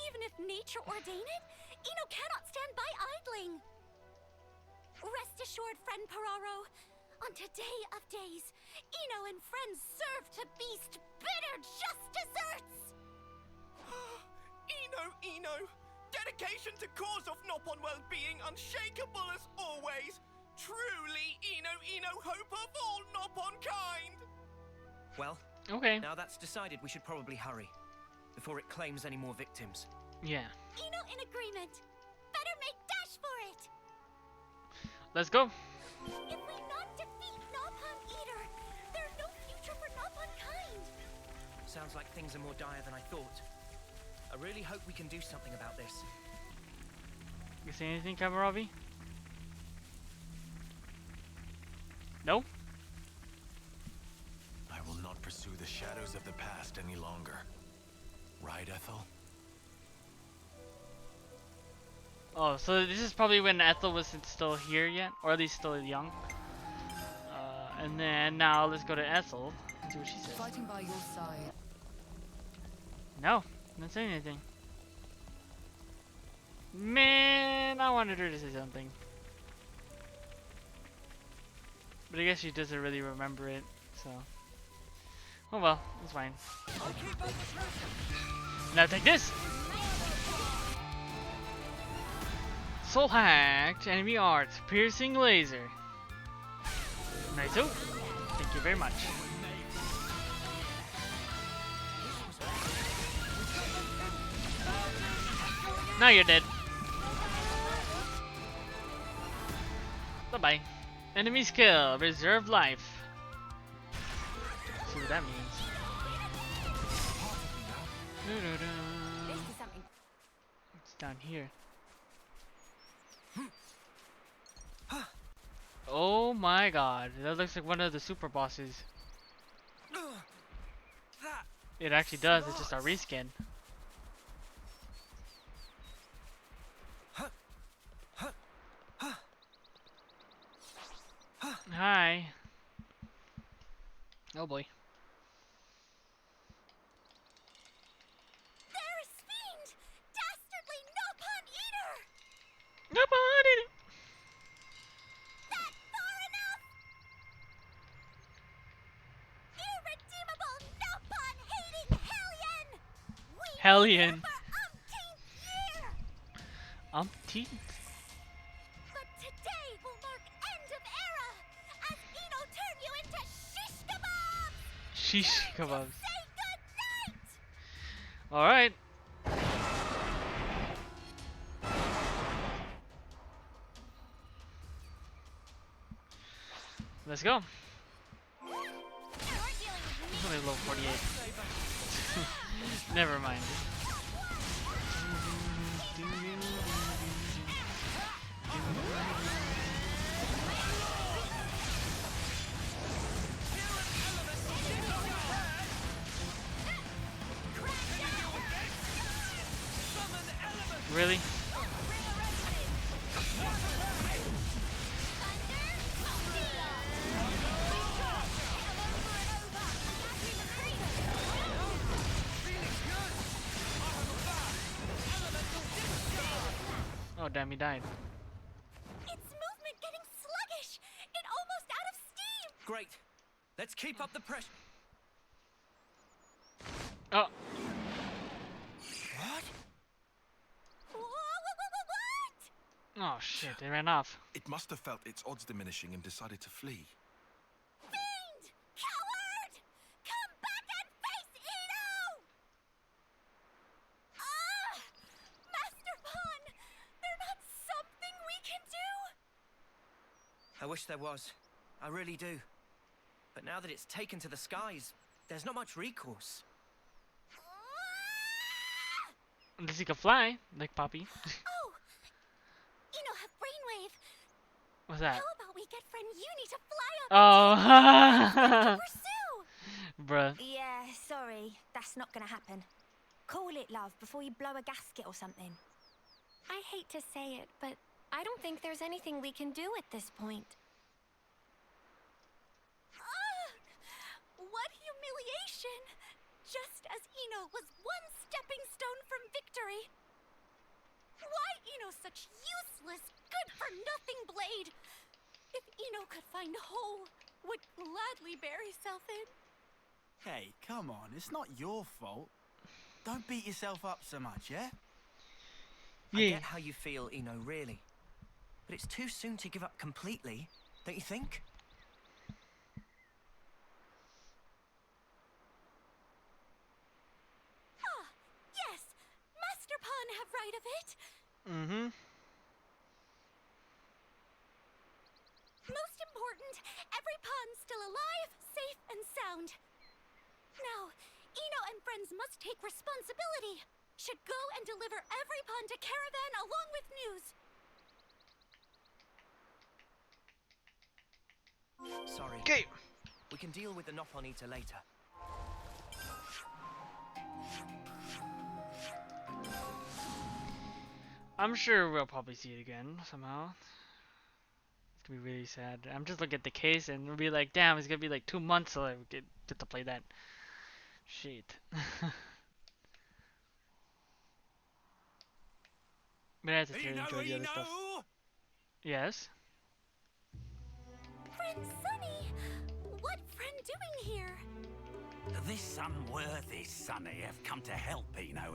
Even if nature ordain it, Eno cannot stand by idling. Rest assured, friend Pororo, on today of days, Eno and friends serve to beast bitter just desserts. Eno. Dedication to cause of Nopon well-being unshakable as always. Truly, Eno, hope of all Nopon kind. Well, okay. Now that's decided, we should probably hurry before it claims any more victims. Yeah. Eno in agreement. Better make dash for it. Let's go. If we not defeat Nopon Eater, there's no future for Nopon kind. Sounds like things are more dire than I thought. I really hope we can do something about this. You see anything, Kamaravi? No? I will not pursue the shadows of the past any longer. Right, Ethel? Oh, so this is probably when Ethel wasn't still here yet, or at least still young. And then now let's go to Ethel and see what she says. Fighting by your side. No, didn't say anything. Man, I wanted her to say something. But I guess she doesn't really remember it, so. Oh well, it's fine. Now take this! Soul hacked, enemy art, piercing laser. Nice. Oh, thank you very much. Now you're dead. Bye bye. Enemy skill, reserve life. See what that means. It's down here. Oh my god, that looks like one of the super bosses. It actually does, it's just a reskin. Hi. Oh boy. There is Fiend! Dastardly Nopon Eater! Nopon Eater! That far enough! Irredeemable Nopon-hating hellion! We Hellion. for umpteenth year! Umpteenth? But today will mark end of era as Eno turn you into shish kebabs! Shish kebabs. Say good night! Alright. Let's go. It's only level 48. Never mind. Really? Oh damn, he died. Its movement getting sluggish! It almost out of steam! Great. Let's keep up the pressure. Oh. What? What? Oh shit, they ran off. It must have felt its odds diminishing and decided to flee. Fiend! Coward! Come back and face Eno! Ah! Master Pun! There's not something we can do? I wish there was. I really do. But now that it's taken to the skies, there's not much recourse. Unless he can fly, like Poppy. Oh! Eno have brainwave. What's that? How about we get friend Uni to fly up Oh, and pursue? bruh. Yeah, sorry. That's not gonna happen. Call it, love, before you blow a gasket or something. I hate to say it, but I don't think there's anything we can do at this point. What humiliation! Just as Eno was one stepping stone from victory. Why Eno such useless, good-for-nothing blade? If Eno could find hole, would gladly bury self in. Hey, come on, it's not your fault. Don't beat yourself up so much, yeah? I get how you feel, Eno, really. But it's too soon to give up completely, don't you think? Yes, Master Pun have right of it. Mm-hmm. Most important. Every pawn's still alive, safe, and sound. Now, Eno and friends must take responsibility. Should go and deliver every pawn to Caravan along with news. Sorry. Okay. We can deal with the Nopon Eater later. I'm sure we'll probably see it again somehow. It's gonna be really sad. I'm just looking at the case and we'll be like, damn, it's gonna be like 2 months till I get to play that. Shit. But I have to really enjoy the other stuff. Yes? Friend Sunny! What friend doing here? This unworthy Sonny have come to help Eno.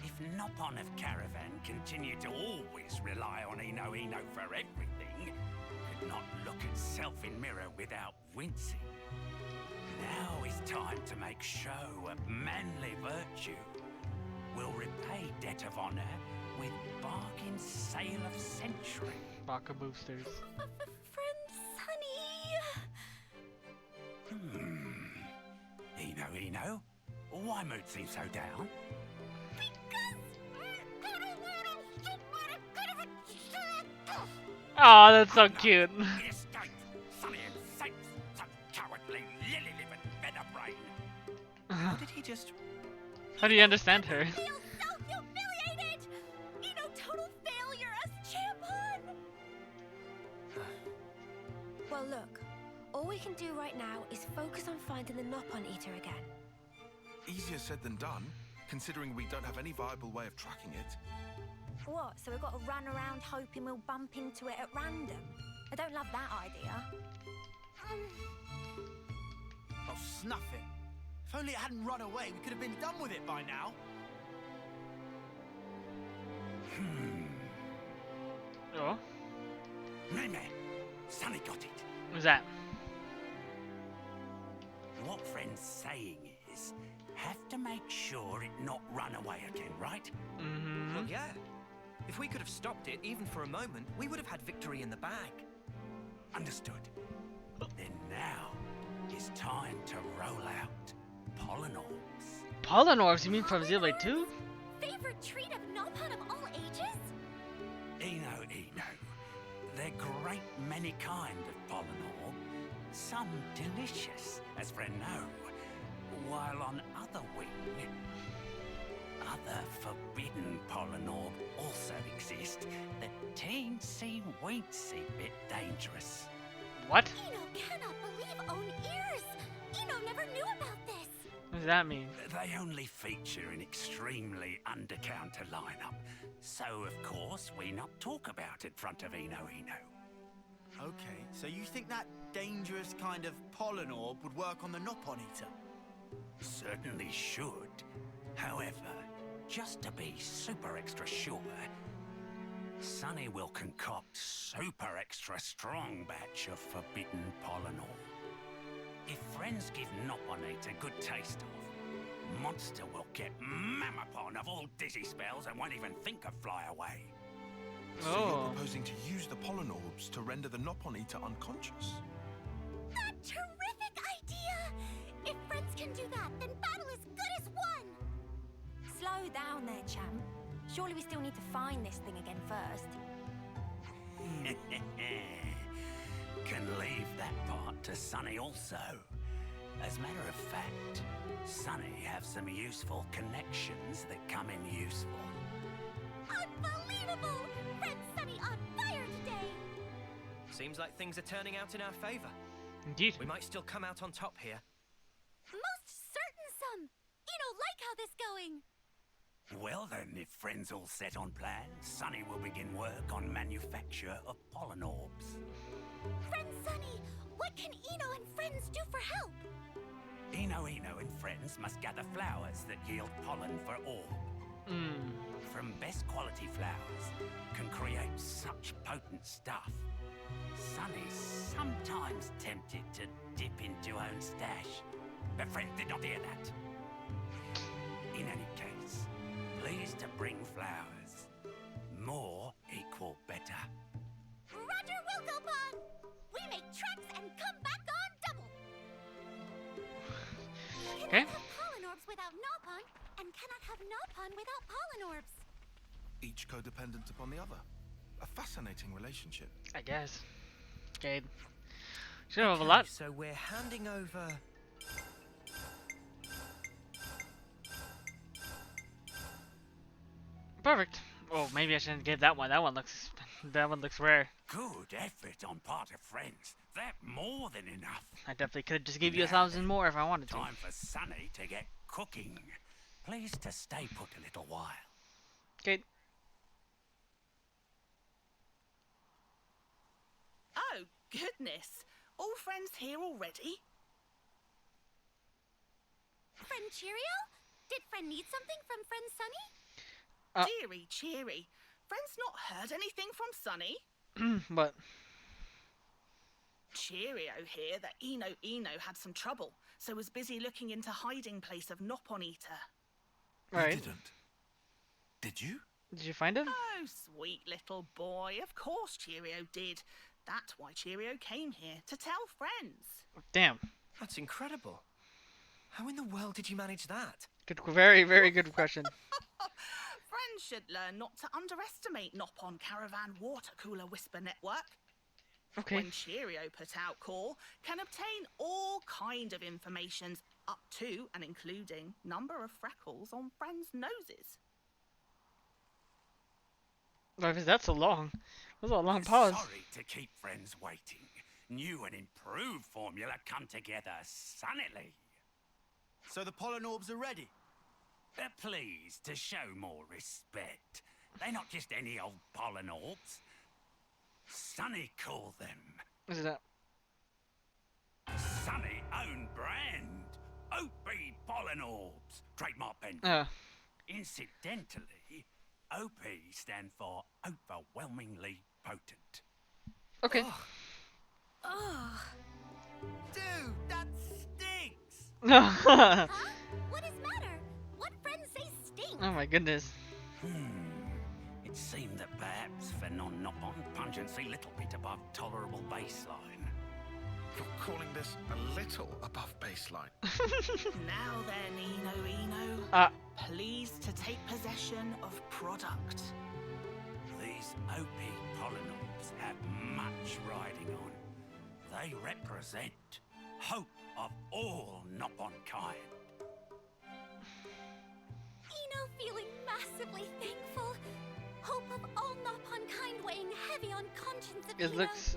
If Nopon of Caravan continue to always rely on Eno for everything, could not look at self in mirror without wincing. Now is time to make show of manly virtue. We'll repay debt of honor with bargain sale of century. Baka boosters. Friend Sunny. Eno, why mood seems so down? Oh, that's so cute. How did he just... How do you understand her? Humiliated! Eno total failure as champion! Well, look. All we can do right now is focus on finding the Nopon Eater again. Easier said than done, considering we don't have any viable way of tracking it. What, so we've got to run around hoping we'll bump into it at random? I don't love that idea. Oh, snuff it. If only it hadn't run away, we could have been done with it by now. Oh? Meme, Sonny got it. What's that? What friend's saying is, have to make sure it not run away again, right? Mm-hmm. Well, yeah. If we could have stopped it, even for a moment, we would have had victory in the bag. Understood. Then now is time to roll out Polynorbs. Polynorbs? You mean from Xenoblade 2? Favorite treat of Nopon of all ages? Eno. They're great many kind of Polynorb. Some delicious, as friend know. While on other wing, other forbidden Polynorb also exist that teensy-weensy bit dangerous. What? Eno cannot believe own ears! Eno never knew about this! What does that mean? They only feature in extremely under-counter lineup, so of course we not talk about it front of Eno. Okay, so you think that dangerous kind of Polynorb would work on the Nopon Eater? Certainly should. However, just to be super extra sure, Sonny will concoct super extra strong batch of forbidden Polynorb. If friends give Noponate a good taste of, monster will get Mamapon of all dizzy spells and won't even think of fly away. So you're proposing to use the Polynorbs to render the Nopon Eater unconscious? A terrific idea! If friends can do that, then battle is good as won! Slow down there, champ. Surely we still need to find this thing again first. Can leave that part to Sonny also. As a matter of fact, Sonny have some useful connections that come in useful. Unbelievable! Friend Sunny on fire today! Seems like things are turning out in our favor. Indeed. We might still come out on top here. Most certain some! Like how this going? Well then, if friends all set on plan, Sonny will begin work on manufacture of Polynorbs. Friend Sunny, what can Eno and friends do for help? Eno and friends must gather flowers that yield pollen for orb. From best quality flowers can create such potent stuff. Sonny's sometimes tempted to dip into own stash, but friend did not hear that. In any case, pleased to bring flowers. More equal better. Roger will go Nopon! We make tracks and come back on double! Okay. Cannot have pollen orbs without Nopon, and cannot have Nopon without pollen orbs. Each codependent upon the other. A fascinating relationship. I guess. Okay. Should have a lot. So we're handing over. Perfect. Oh, maybe I shouldn't give that one. That one looks rare. Good effort on part of friends. That's more than enough. I definitely could just give you 1,000 more if I wanted to. Time for Sunny to get cooking. Please to stay put a little while. Okay. Oh, goodness. All friends here already? Friend Cheerio? Did friend need something from friend Sunny? Deary cheery. Friend's not heard anything from Sunny? But Cheerio here that Eno had some trouble, so was busy looking into hiding place of Nopon Eater. Right. You didn't. Did you? Did you find him? Oh, sweet little boy. Of course Cheerio did. That's why Cheerio came here, to tell friends. Damn. That's incredible. How in the world did you manage that? Good, very, very good question. Friends should learn not to underestimate Nopon Caravan Water Cooler Whisper Network. Okay. When Cheerio put out call, can obtain all kind of informations up to and including number of freckles on friends' noses. Why is that so long? That was a long pause. Sorry to keep friends waiting. New and improved formula come together sunnily. So the pollen orbs are ready? Please, to show more respect. They're not just any old pollen orbs. Sunny call them. What is that? Sunny own brand. OP pollen orbs. Trademark pen. Incidentally, OP stand for overwhelmingly potent. Okay. Ugh. Dude, that stinks! Huh? What is matter? What friends say stink? Oh my goodness. It seemed that perhaps for non-Nopon, pungency little bit above tolerable baseline. You're calling this a little above baseline. Now then, Eno. Please to take possession of product. These OP pollen orbs have much riding on. They represent hope of all Nopon kind. Eno feeling massively thankful. Hope of all Nopon kind weighing heavy on conscience of It Eno. looks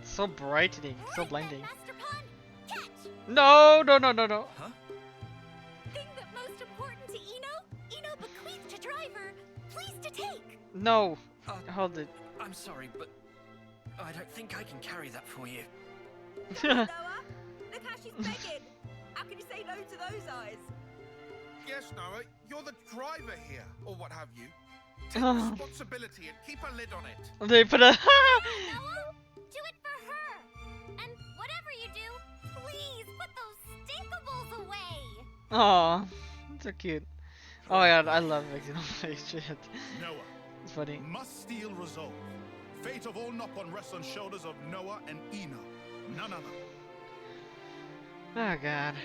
so brightening, so blinding. Master Pon, catch! No. Huh? Thing that most important to Eno bequeathed to driver. Please to take. No. Hold it. I'm sorry, but I don't think I can carry that for you. Noah, look how she's begging. How can you say no to those eyes? Yes, Noah, you're the driver here, or what have you. Take responsibility and keep a lid on it. They put a. Noah, do it for her. And whatever you do, please put those stinkables away. Aw, so cute. Oh my god, I love Xenoblade shit. Noah. It's funny. Must steel resolve. Fate of all Nopon rests on shoulders of Noah and Eno. None other. Oh god.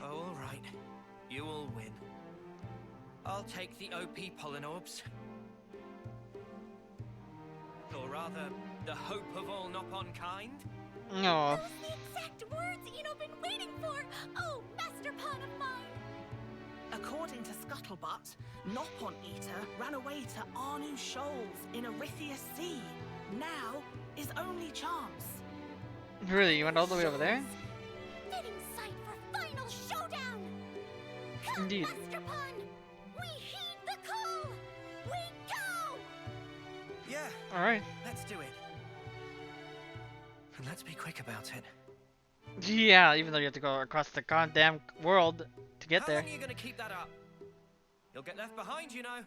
Oh, all right. You will win. I'll take the OP pollen orbs. Or rather, the hope of all Nopon kind. No. Those the exact words Eno been waiting for. Oh, Master Pon of mine. According to Scuttlebutt, Nopon Eater ran away to Arnu Shoals in Erythia Sea. Now is only chance. Really, you went all the way over there? Fitting sight for final showdown. Come, Indeed. Master Pon. We heed the call. We go. Yeah. All right. Let's do it. And let's be quick about it. Yeah, even though you have to go across the goddamn world to get there. How long are you gonna keep that up? You'll get left behind, you know.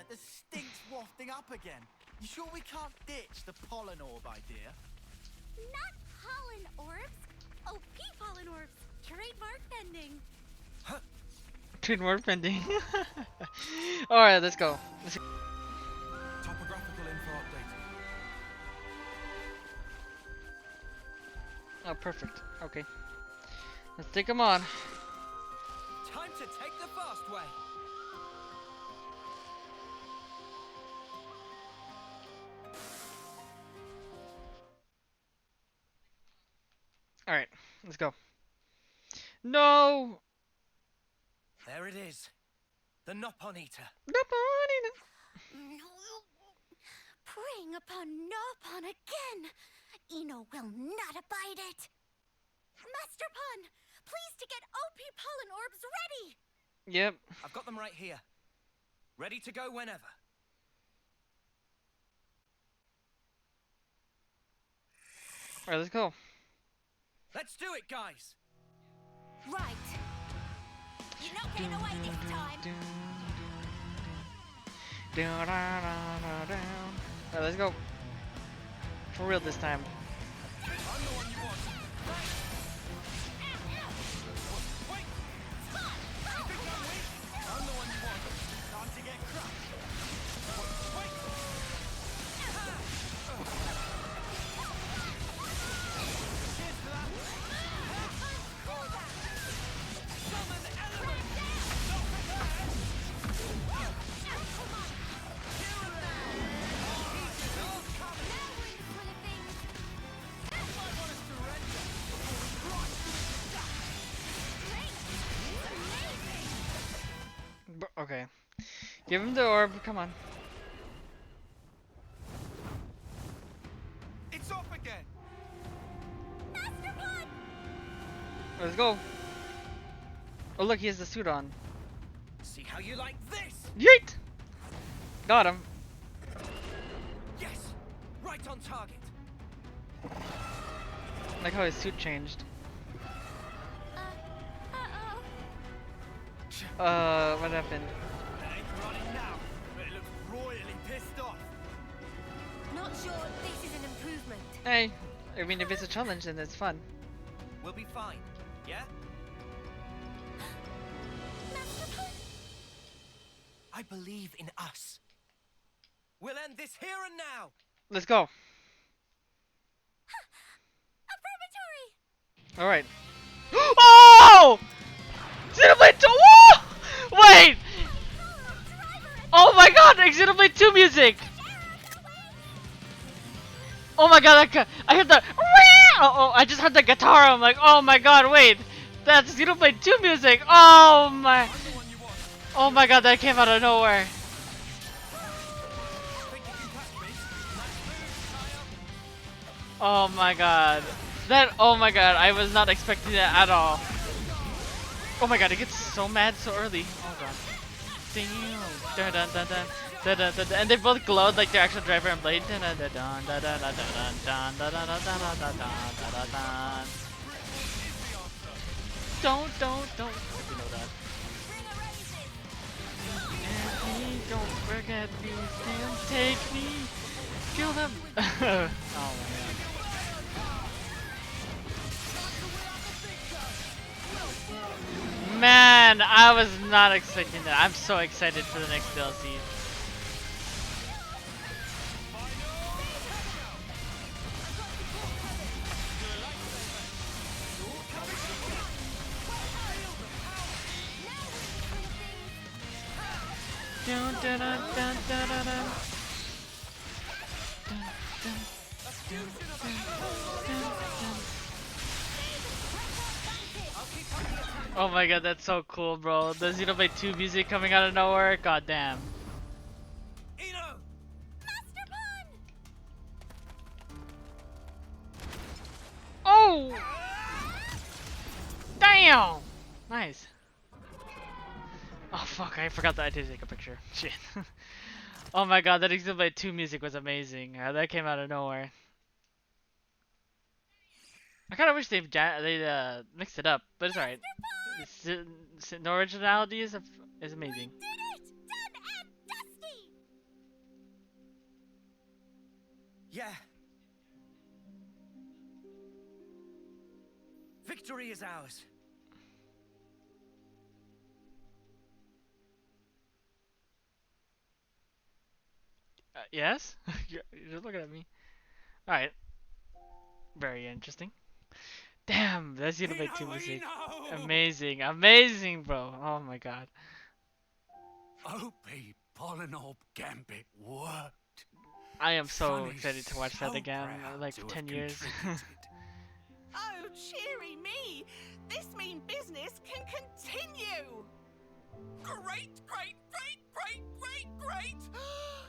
The stink's wafting up again. You sure we can't ditch the pollen orb idea? Not pollen orbs. OP pollen orbs. Trademark pending. Trademark pending. Alright, let's go. Topographical info updated. Oh, perfect. Okay. Let's take them on. Time to take the fast way. Alright, let's go. No! There it is. The Nopon Eater. Preying upon Nopon again. Eno will not abide it. Master Pun, please to get OP pollen orbs ready. Yep. I've got them right here. Ready to go whenever. Alright, let's go. Let's do it, guys. Right. You're not getting away this time. Alright, let's go. For real this time. I'm the one you want. Wait! You think I'm weak? I'm the one you want. Time to get crushed. Wait! Cheers to that. Summon element. Not prepared. Okay. Give him the orb, come on. It's off again. Let's go. Oh look, he has the suit on. See how you like this? Yeet! Got him. Yes! Right on target. Like how his suit changed. What happened? It ain't running now, but it looks royally pissed off. Not sure this is an improvement. Hey, I mean if it's a challenge then it's fun. We'll be fine, yeah? I believe in us. We'll end this here and now. Let's go. Alright. Oh! Xenoblade 2! Whoa! Wait! Oh my god, Xenoblade 2 music! Oh my god, I heard the... Oh, I just heard the guitar, I'm like, oh my god, wait! That's Xenoblade 2 music! Oh my... Oh my god, that came out of nowhere. Oh my god. That, oh my god, I was not expecting that at all. Oh my god, it gets so mad so early. Oh god. Damn. Dun dun dun dun. Dun dun dun dun. And they both glowed like their actual driver and blade. Dun dun dun dun dun dun dun dun dun dun dun dun dun dun dun dun. Don't. If you know that. And don't forget me. Don't take me. Kill them. Oh my god. Man, I was not expecting that. I'm so excited for the next DLC. Dun, dun, dun, dun, dun, dun, dun. Oh my god, that's so cool, bro. The Xenoblade 2 music coming out of nowhere. God damn. Oh! Damn! Nice. Oh fuck, I forgot that I did take a picture. Shit. Oh my god, that Xenoblade 2 music was amazing. That came out of nowhere. I kind of wish they mixed it up, but it's alright. The originality is amazing. Yeah. Victory is ours. Yes? You're looking at me. Alright. Very interesting. Damn, that's Xenoblade 2 music. Amazing, amazing, bro. Oh my god. OP Polynol Gambit worked. I am so Funny, excited to watch that so again, proud like to for have 10 years. Oh, cheery me! This mean business can continue! Great, great, great, great, great, great!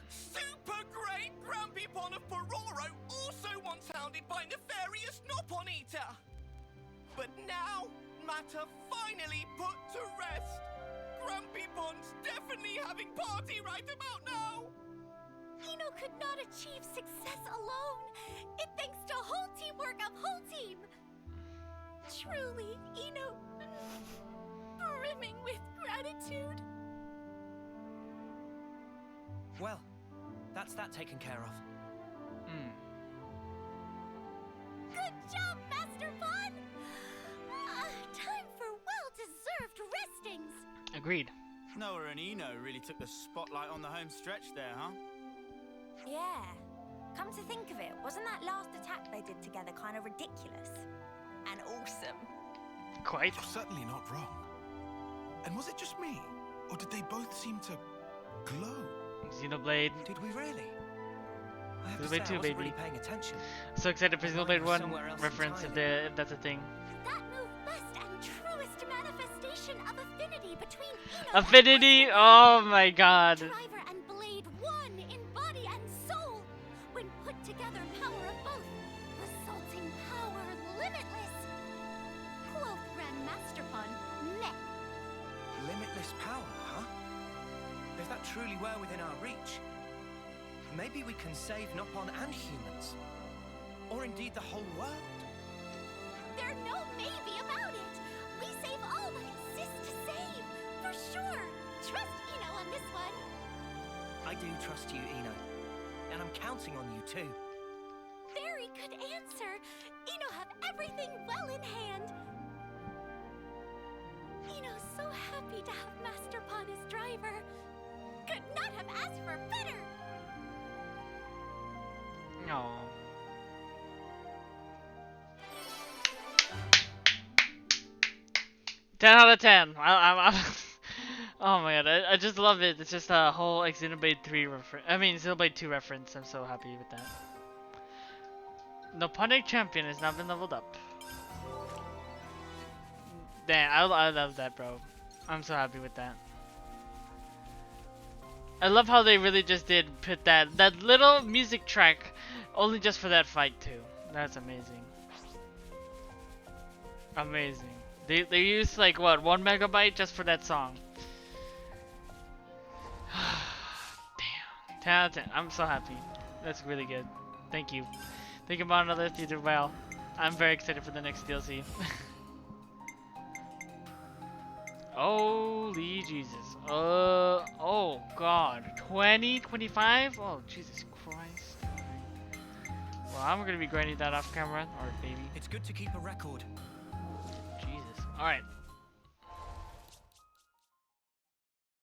Super great! Grumpy Pon of Pororo also once hounded by nefarious Nopon Eater! But now, matter finally put to rest. Grumpy Pon's definitely having party right about now! Ino could not achieve success alone. It thanks to whole teamwork of whole team. Truly, Ino, brimming with gratitude. Well, that's that taken care of. Good job, Master Pon! Time for well-deserved restings. Agreed. Noah and Ino really took the spotlight on the home stretch there, huh? Yeah. Come to think of it, wasn't that last attack they did together kind of ridiculous? And awesome. Quite. You're certainly not wrong. And was it just me? Or did they both seem to glow? Xenoblade. Did we really? I have to Xenoblade say, 2, I wasn't baby. really paying attention. So excited for My mind Xenoblade was 1 somewhere else reference entirely. if that's a thing. That move best and truest manifestation of affinity between Ino Affinity! Oh my god. Driver and Blade one in body and soul. When put together, power of both, resulting power limitless. Quoth Grandmaster Pon, meh. Limitless power, huh? If that truly were within our reach, maybe we can save Nopon and humans. Or indeed the whole world. There's no maybe about it. We save all that exists to save, for sure. Trust Ino on this one. I do trust you, Ino. And I'm counting on you too. Very good answer. Ino have everything well in hand. Ino's so happy to have Master Pon as driver. Could not have asked for better. No. Ten out of 10. I'm oh my god, I just love it. It's just a whole like Xenoblade 3 reference. I mean Xenoblade 2 reference. I'm so happy with that. Noponic champion has now been leveled up. Damn, I love that, bro. I'm so happy with that. I love how they really just did put that little music track only just for that fight too. That's amazing. Amazing. They used like what, 1 megabyte just for that song. Damn. 10 out of 10. I'm so happy. That's really good. Thank you. Thank you, Monolith. You did well. I'm very excited for the next DLC. Holy Jesus. Oh god. 2025? Oh, Jesus Christ. Well, I'm gonna be grinding that off camera. Or maybe. It's good to keep a record. Jesus. Alright.